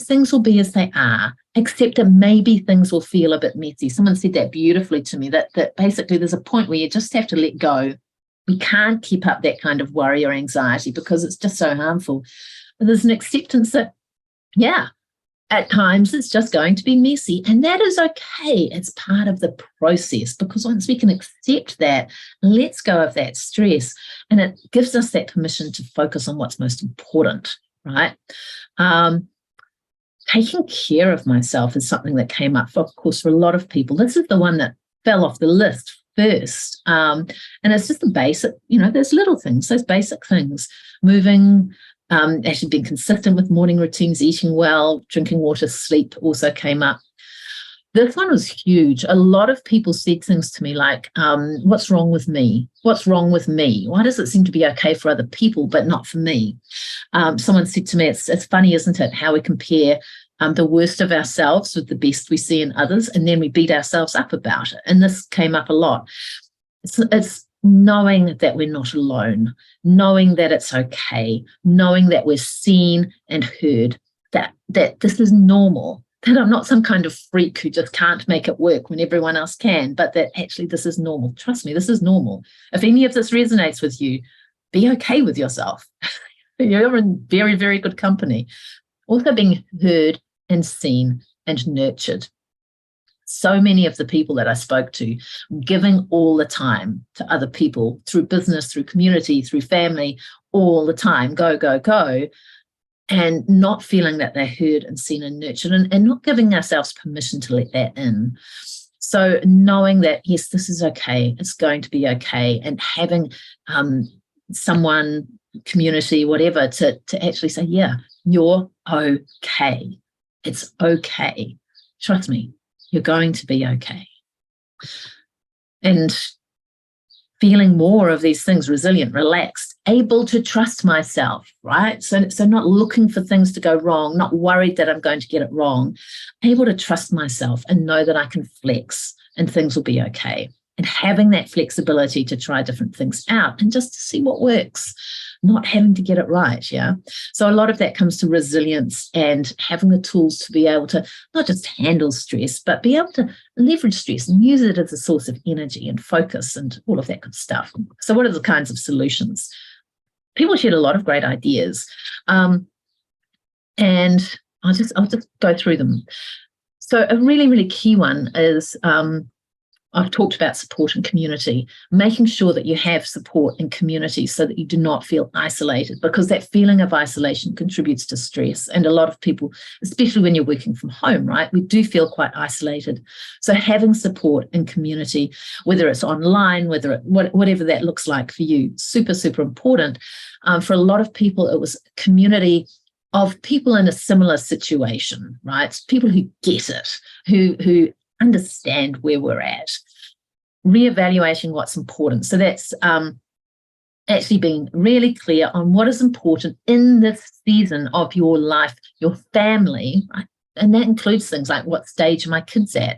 things will be as they are. Accept that maybe things will feel a bit messy. Someone said that beautifully to me, that basically there's a point where you just have to let go. We can't keep up that kind of worry or anxiety because it's just so harmful. And there's an acceptance that, at times it's just going to be messy, and that is okay. It's part of the process, because once we can accept that, let's go of that stress, and it gives us that permission to focus on what's most important, right? Taking care of myself is something that came up, of course, for a lot of people. This is the one that fell off the list first. And it's just the basic, those little things, those basic things, moving, actually being consistent with morning routines, eating well, drinking water, sleep also came up. This one was huge. A lot of people said things to me like, what's wrong with me? What's wrong with me? Why does it seem to be okay for other people, but not for me? Someone said to me, it's funny, isn't it, how we compare the worst of ourselves with the best we see in others, and then we beat ourselves up about it. And this came up a lot. It's knowing that we're not alone, knowing that it's okay, knowing that we're seen and heard, that this is normal, that I'm not some kind of freak who just can't make it work when everyone else can, but that actually this is normal. Trust me, this is normal. If any of this resonates with you, be okay with yourself. You're in very, very good company. Also being heard and seen and nurtured. So many of the people that I spoke to, giving all the time to other people through business, through community, through family, all the time, go, go, go. and not feeling that they're heard and seen and nurtured, and not giving ourselves permission to let that in. So knowing that, yes, this is okay, it's going to be okay, and having someone, community, whatever, to actually say, yeah, you're okay. It's okay. Trust me, you're going to be okay. And feeling more of these things, resilient, relaxed, able to trust myself, right? So not looking for things to go wrong, not worried that I'm going to get it wrong, able to trust myself and know that I can flex and things will be okay. And having that flexibility to try different things out and just to see what works, not having to get it right, yeah? So a lot of that comes to resilience and having the tools to be able to not just handle stress, but be able to leverage stress and use it as a source of energy and focus and all of that good stuff. So what are the kinds of solutions? People shared a lot of great ideas, and I'll just go through them. So a really, really key one is I've talked about support and community, making sure that you have support and community so that you do not feel isolated, because that feeling of isolation contributes to stress. And a lot of people, especially when you're working from home, right, we do feel quite isolated. So having support and community, whether it's online, whatever that looks like for you, super, super important. For a lot of people, it was community of people in a similar situation, right? People who get it, who understand where we're at, reevaluating what's important. So that's actually being really clear on what is important in this season of your life, your family, right? And that includes things like what stage are my kids at.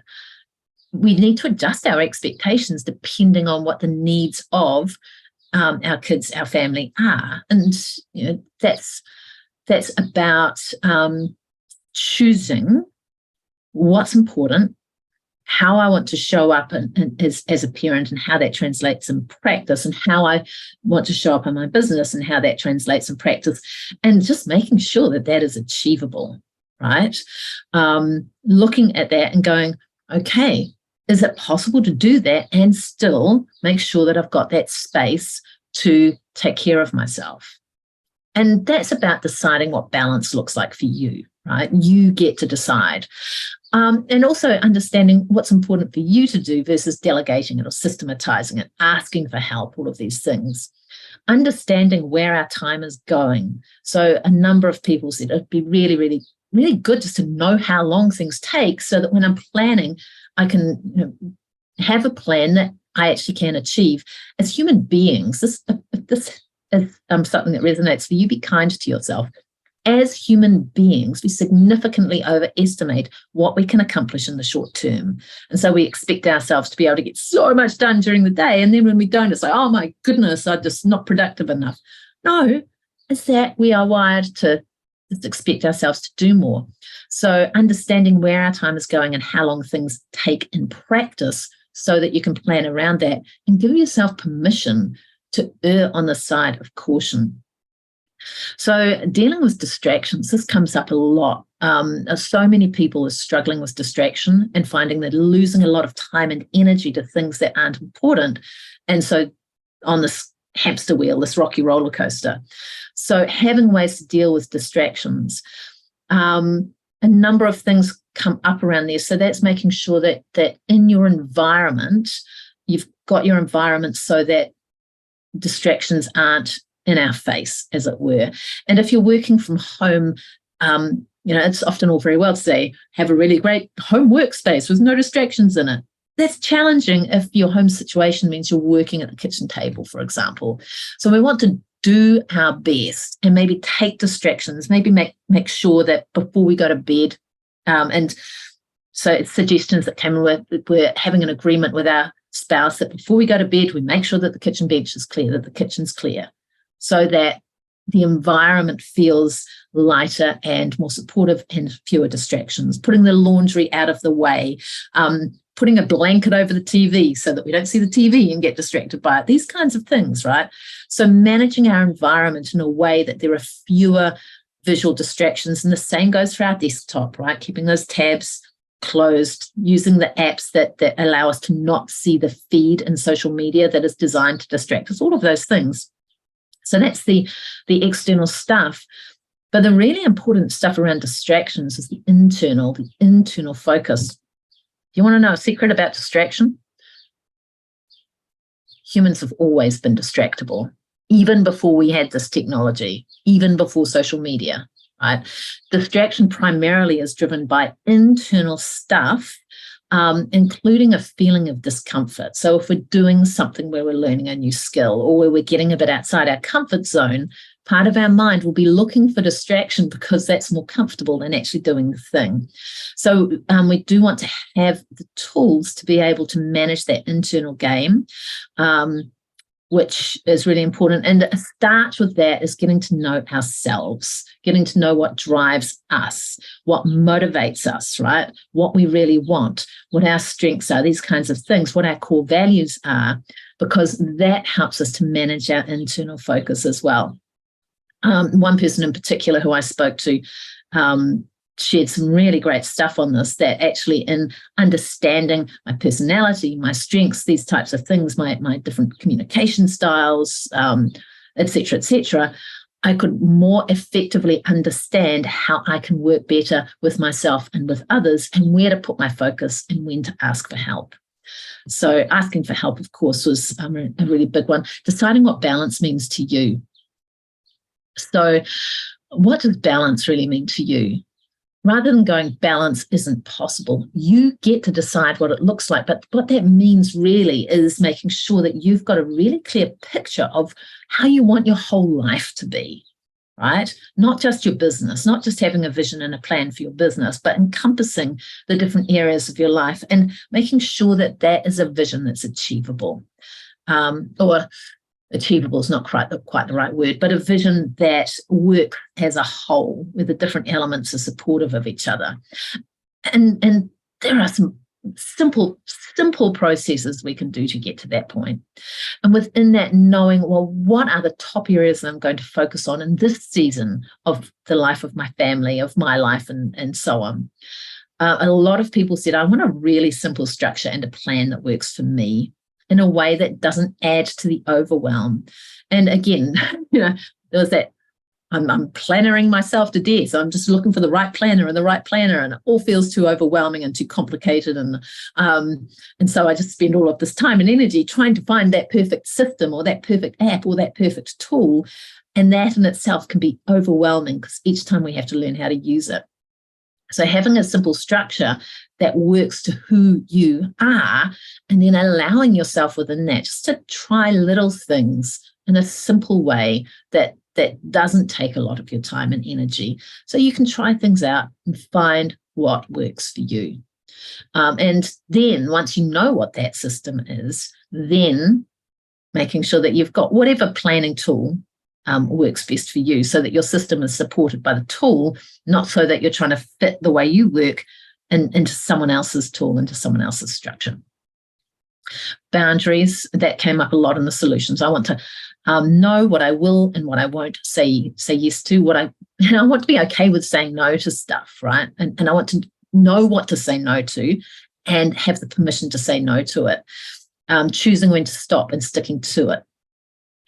We need to adjust our expectations depending on what the needs of our kids, our family are. And that's about choosing what's important, how I want to show up as a parent and how that translates in practice, and how I want to show up in my business and how that translates in practice, and just making sure that that is achievable, right? Looking at that and going, okay, is it possible to do that and still make sure that I've got that space to take care of myself? And that's about deciding what balance looks like for you, right? You get to decide. And also understanding what's important for you to do versus delegating it or systematizing it, asking for help, all of these things. Understanding where our time is going. So a number of people said it'd be really, really, really good just to know how long things take so that when I'm planning, I can have a plan that I actually can achieve. As human beings, this is something that resonates for you. Be kind to yourself. As human beings, we significantly overestimate what we can accomplish in the short term. And so we expect ourselves to be able to get so much done during the day. And then when we don't, it's like, oh my goodness, I'm just not productive enough. No, it's that we are wired to just expect ourselves to do more. So understanding where our time is going and how long things take in practice so that you can plan around that and give yourself permission to err on the side of caution. So dealing with distractions, this comes up a lot. So many people are struggling with distraction and finding they're losing a lot of time and energy to things that aren't important. And so on this hamster wheel, this rocky roller coaster. So having ways to deal with distractions. A number of things come up around there. So that's making sure that in your environment, you've got your environment so that distractions aren't in our face, as it were. And if you're working from home, it's often all very well to say, have a really great home workspace with no distractions in it. That's challenging if your home situation means you're working at the kitchen table, for example. So we want to do our best and maybe take distractions, maybe make sure that before we go to bed, and so it's suggestions that came with, we're having an agreement with our spouse that before we go to bed, we make sure that the kitchen bench is clear, that the kitchen's clear, so that the environment feels lighter and more supportive and fewer distractions. Putting the laundry out of the way, putting a blanket over the TV so that we don't see the TV and get distracted by it. These kinds of things, right? So managing our environment in a way that there are fewer visual distractions. And the same goes for our desktop, right? Keeping those tabs closed, using the apps that allow us to not see the feed in social media that is designed to distract us, all of those things. So that's the external stuff. But the really important stuff around distractions is the internal focus. Do you want to know a secret about distraction? Humans have always been distractible, even before we had this technology, even before social media, right? Distraction primarily is driven by internal stuff, including a feeling of discomfort. So if we're doing something where we're learning a new skill or where we're getting a bit outside our comfort zone, part of our mind will be looking for distraction because that's more comfortable than actually doing the thing. So we do want to have the tools to be able to manage that internal game, which is really important. And a start with that is getting to know ourselves, getting to know what drives us, what motivates us, right? What we really want, what our strengths are, these kinds of things, what our core values are, because that helps us to manage our internal focus as well. One person in particular who I spoke to shared some really great stuff on this, that actually in understanding my personality, my strengths, these types of things, my different communication styles, et cetera, I could more effectively understand how I can work better with myself and with others, and where to put my focus and when to ask for help. So asking for help, of course, was a really big one. Deciding what balance means to you. So what does balance really mean to you? Rather than going, balance isn't possible, you get to decide what it looks like. But what that means really is making sure that you've got a really clear picture of how you want your whole life to be, right? Not just your business, not just having a vision and a plan for your business, but encompassing the different areas of your life and making sure that that is a vision that's achievable. Or achievable is not quite the right word, but a vision that works as a whole, where the different elements are supportive of each other. And there are some simple processes we can do to get to that point. And within that, knowing, well, what are the top areas that I'm going to focus on in this season of the life of my family, of my life, and so on. A lot of people said, I want a really simple structure and a plan that works for me, in a way that doesn't add to the overwhelm. And again, there was that, I'm plannering myself to death. So I'm just looking for the right planner, and it all feels too overwhelming and too complicated. And so I just spend all of this time and energy trying to find that perfect system or that perfect app or that perfect tool. And that in itself can be overwhelming, because each time we have to learn how to use it. So having a simple structure that works to who you are, and then allowing yourself within that just to try little things in a simple way that doesn't take a lot of your time and energy. So you can try things out and find what works for you. And then once you know what that system is, then making sure that you've got whatever planning tool works best for you, so that your system is supported by the tool, not so that you're trying to fit the way you work into someone else's tool, into someone else's structure. Boundaries, that came up a lot in the solutions. I want to know what I will and what I won't say yes to. I want to be okay with saying no to stuff, right? And I want to know what to say no to and have the permission to say no to it. Choosing when to stop and sticking to it.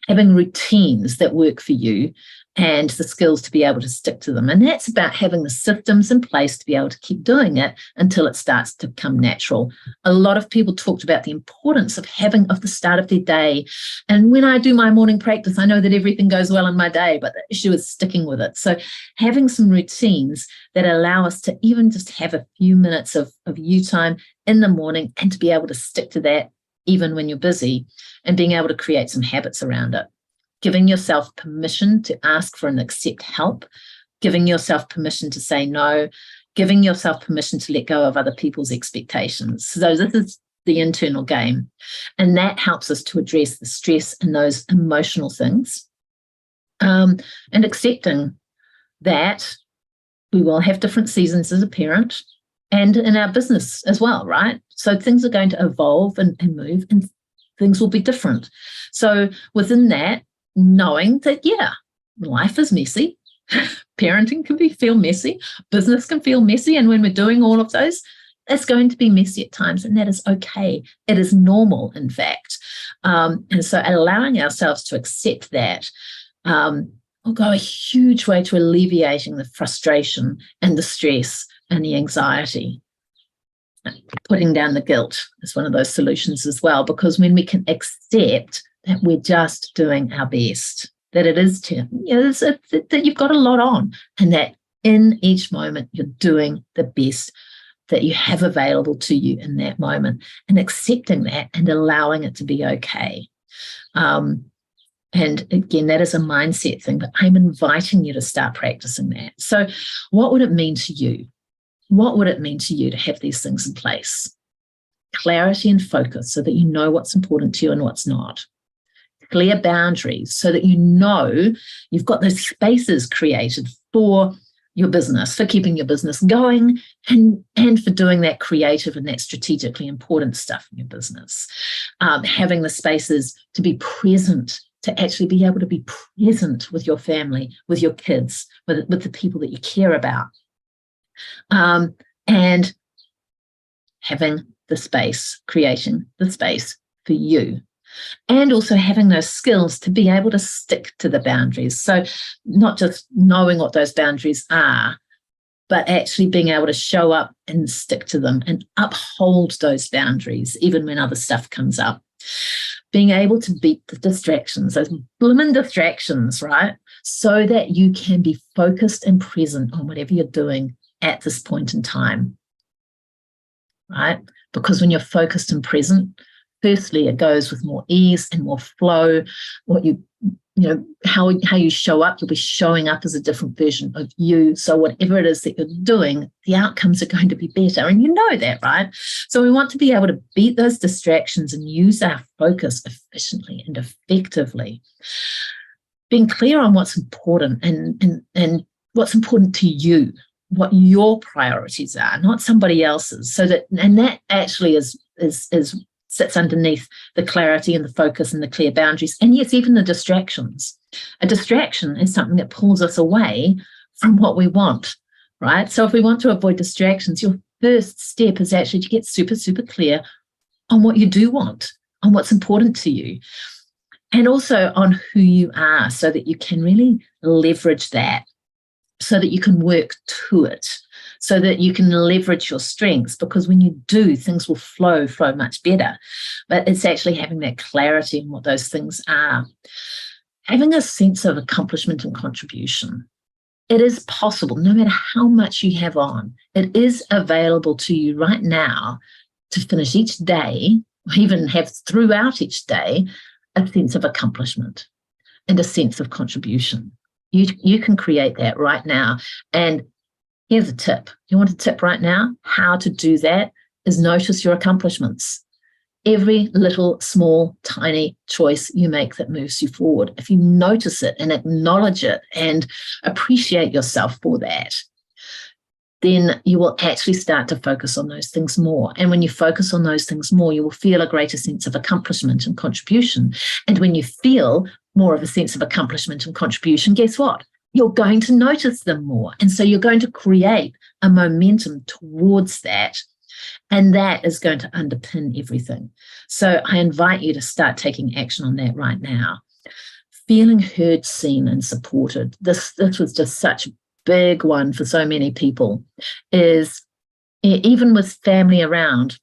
Having routines that work for you and the skills to be able to stick to them. And that's about having the systems in place to be able to keep doing it until it starts to become natural. A lot of people talked about the importance of having the start of their day. And when I do my morning practice, I know that everything goes well in my day, but the issue is sticking with it. So having some routines that allow us to even just have a few minutes of you time in the morning, and to be able to stick to that even when you're busy, and being able to create some habits around it. Giving yourself permission to ask for and accept help, giving yourself permission to say no, giving yourself permission to let go of other people's expectations. So this is the internal game. And that helps us to address the stress and those emotional things. And accepting that we will have different seasons as a parent, and in our business as well, right? So things are going to evolve and move, and things will be different. So within that, knowing that, life is messy. Parenting can feel messy. Business can feel messy. And when we're doing all of those, it's going to be messy at times, and that is okay. It is normal, in fact. And so allowing ourselves to accept that, will go a huge way to alleviating the frustration and the stress and the anxiety. Putting down the guilt is one of those solutions as well, because when we can accept that we're just doing our best, that it is, that you've got a lot on, and that in each moment you're doing the best that you have available to you in that moment, and accepting that and allowing it to be okay. And again, that is a mindset thing, but I'm inviting you to start practicing that. So what would it mean to you? What would it mean to you to have these things in place? Clarity and focus so that you know what's important to you and what's not. Clear boundaries so that you know you've got those spaces created for your business, for keeping your business going, and for doing that creative and that strategically important stuff in your business. Having the spaces to be present, to actually be able to be present with your family, with your kids, with the people that you care about. And having the space, creating the space for you. And also having those skills to be able to stick to the boundaries. So not just knowing what those boundaries are, but actually being able to show up and stick to them and uphold those boundaries, even when other stuff comes up. Being able to beat the distractions, those blooming distractions, right? So that you can be focused and present on whatever you're doing at this point in time, right? Because when you're focused and present, firstly, it goes with more ease and more flow. How you show up, you'll be showing up as a different version of you. So whatever it is that you're doing, the outcomes are going to be better. And you know that, right? So we want to be able to beat those distractions and use our focus efficiently and effectively. Being clear on what's important and what's important to you, what your priorities are, not somebody else's. So that, and that actually is sits underneath the clarity and the focus and the clear boundaries. And yes, even the distractions. A distraction is something that pulls us away from what we want, right? So if we want to avoid distractions, your first step is actually to get super, super clear on what you do want, on what's important to you, and also on who you are, so that you can really leverage that, so that you can work to it, so that you can leverage your strengths, because when you do, things will flow much better. But it's actually having that clarity in what those things are. Having a sense of accomplishment and contribution. It is possible, no matter how much you have on, it is available to you right now to finish each day, or even have throughout each day, a sense of accomplishment and a sense of contribution. You can create that right now. And here's a tip. You want a tip right now? How to do that is notice your accomplishments. Every little, small, tiny choice you make that moves you forward. If you notice it and acknowledge it and appreciate yourself for that, then you will actually start to focus on those things more. And when you focus on those things more, you will feel a greater sense of accomplishment and contribution. And when you feel more of a sense of accomplishment and contribution, guess what? You're going to notice them more. And so you're going to create a momentum towards that. And that is going to underpin everything. So I invite you to start taking action on that right now. Feeling heard, seen, and supported. This was just such a big one for so many people, is even with family around,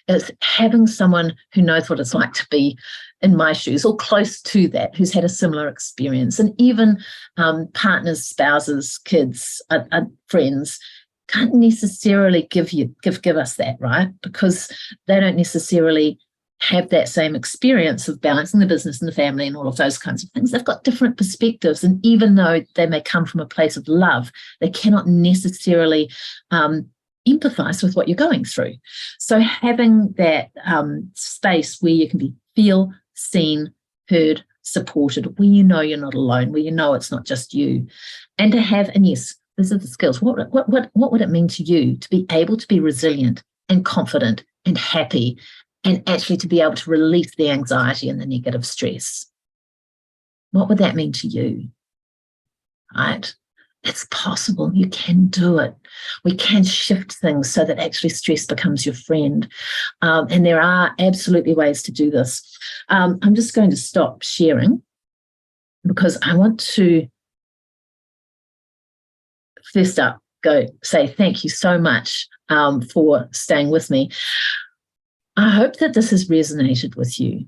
is having someone who knows what it's like to be in my shoes or close to that, who's had a similar experience. And even partners, spouses, kids, friends can't necessarily give us that, right? Because they don't necessarily have that same experience of balancing the business and the family and all of those kinds of things. They've got different perspectives. And even though they may come from a place of love, they cannot necessarily empathize with what you're going through. So having that space where you can feel seen, heard, supported, where you know you're not alone, where you know it's not just you, and to have, and yes, these are the skills. What would it mean to you to be able to be resilient and confident and happy, and actually to be able to release the anxiety and the negative stress? What would that mean to you? Right? It's possible. You can do it. We can shift things so that actually stress becomes your friend. And there are absolutely ways to do this. I'm just going to stop sharing because I want to first up say thank you so much for staying with me. I hope that this has resonated with you.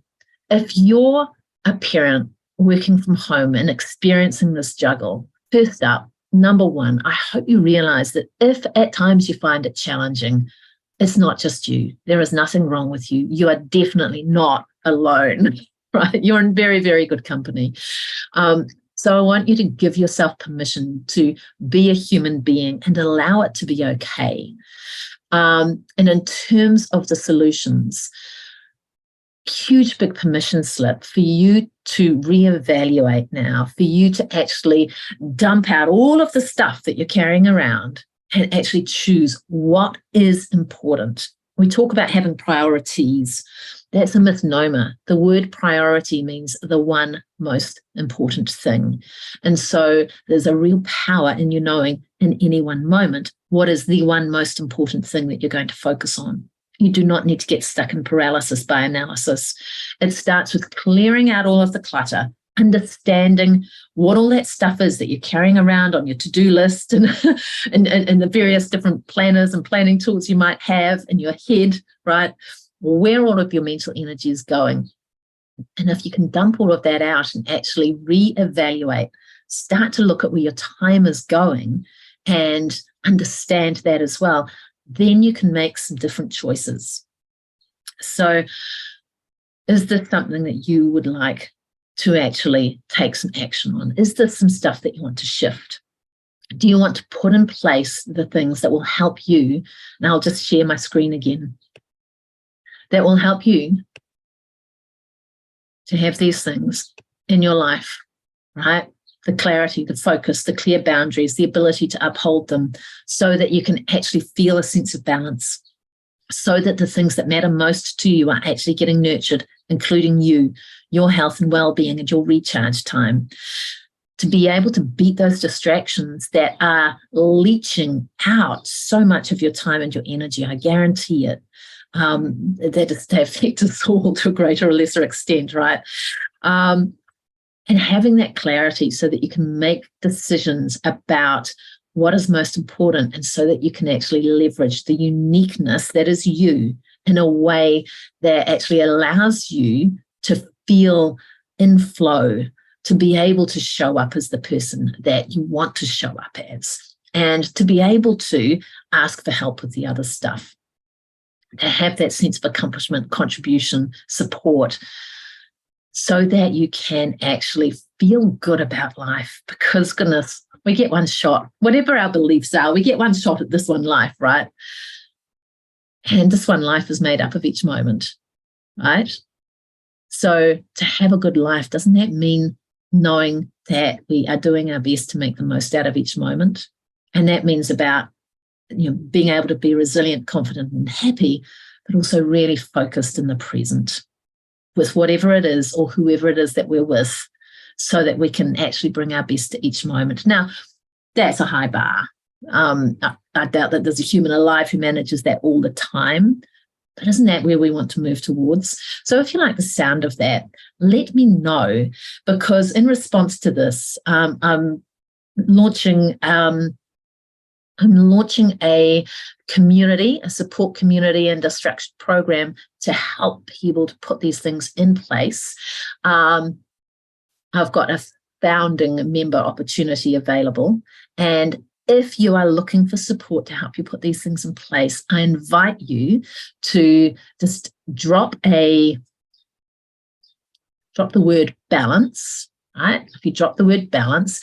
If you're a parent working from home and experiencing this juggle, first up, number one, I hope you realize that if at times you find it challenging, it's not just you. There is nothing wrong with you. You are definitely not alone, right? You're in very, very good company. So I want you to give yourself permission to be a human being and allow it to be okay. And in terms of the solutions, huge big permission slip for you to reevaluate now, for you to actually dump out all of the stuff that you're carrying around and actually choose what is important. We talk about having priorities. That's a misnomer. The word priority means the one most important thing. And so there's a real power in you knowing in any one moment what is the one most important thing that you're going to focus on. You do not need to get stuck in paralysis by analysis. It starts with clearing out all of the clutter, understanding what all that stuff is that you're carrying around on your to-do list and the various different planners and planning tools you might have in your head, right? Where all of your mental energy is going. And if you can dump all of that out and actually reevaluate, start to look at where your time is going and understand that as well, then you can make some different choices. So is this something that you would like to actually take some action on? Is there some stuff that you want to shift? Do you want to put in place the things that will help you? And I'll just share my screen again. That will help you to have these things in your life, right? The clarity, the focus, the clear boundaries, the ability to uphold them so that you can actually feel a sense of balance, so that the things that matter most to you are actually getting nurtured, including you, your health and well-being and your recharge time. To be able to beat those distractions that are leaching out so much of your time and your energy, I guarantee it. They affect us all to a greater or lesser extent, right? And having that clarity so that you can make decisions about what is most important and so that you can actually leverage the uniqueness that is you in a way that actually allows you to feel in flow, to be able to show up as the person that you want to show up as, and to be able to ask for help with the other stuff, to have that sense of accomplishment, contribution, support, so that you can actually feel good about life. Because goodness, we get one shot. Whatever our beliefs are, we get one shot at this one life, right? And this one life is made up of each moment, right? So to have a good life, doesn't that mean knowing that we are doing our best to make the most out of each moment? And that means about being able to be resilient, confident, and happy, but also really focused in the present with whatever it is or whoever it is that we're with, so that we can actually bring our best to each moment. Now, that's a high bar. I doubt that there's a human alive who manages that all the time, but isn't that where we want to move towards? So if you like the sound of that, let me know, because in response to this, I'm launching a community, a support community and a structured program to help people to put these things in place. I've got a founding member opportunity available. And if you are looking for support to help you put these things in place, I invite you to just drop the word balance, right? If you drop the word balance,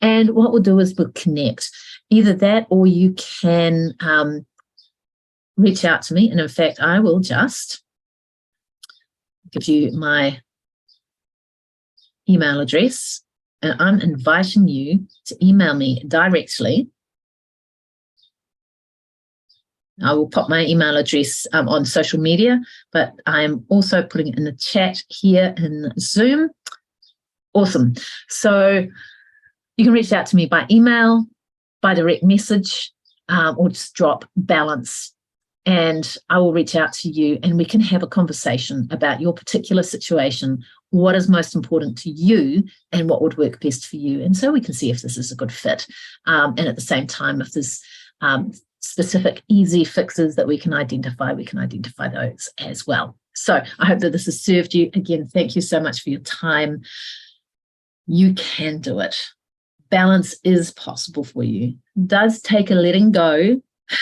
and what we'll do is we'll connect. Either that, or you can reach out to me. And in fact, I will just give you my email address, and I'm inviting you to email me directly. I will pop my email address on social media, but I'm also putting it in the chat here in Zoom. Awesome. So you can reach out to me by email, by direct message, or just drop balance and I will reach out to you and we can have a conversation about your particular situation, what is most important to you and what would work best for you. And so we can see if this is a good fit. And at the same time, if there's specific easy fixes that we can identify those as well. So I hope that this has served you. Again, thank you so much for your time. You can do it. Balance is possible for you. It does take a letting go.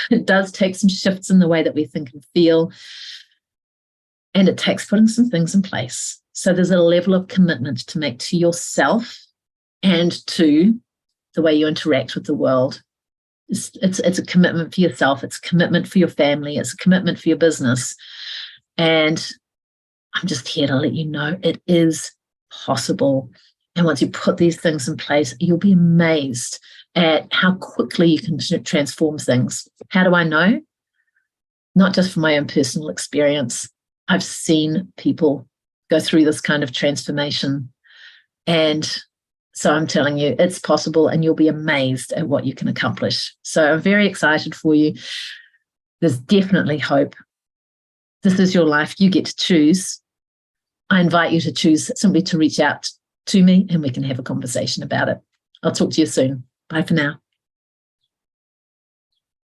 It does take some shifts in the way that we think and feel. And it takes putting some things in place. So there's a level of commitment to make to yourself and to the way you interact with the world. It's a commitment for yourself. It's a commitment for your family. It's a commitment for your business. And I'm just here to let you know it is possible. And once you put these things in place, you'll be amazed at how quickly you can transform things. How do I know? Not just from my own personal experience. I've seen people go through this kind of transformation. And so I'm telling you, it's possible and you'll be amazed at what you can accomplish. So I'm very excited for you. There's definitely hope. This is your life. You get to choose. I invite you to choose simply to reach out to me and we can have a conversation about it. I'll talk to you soon. Bye for now.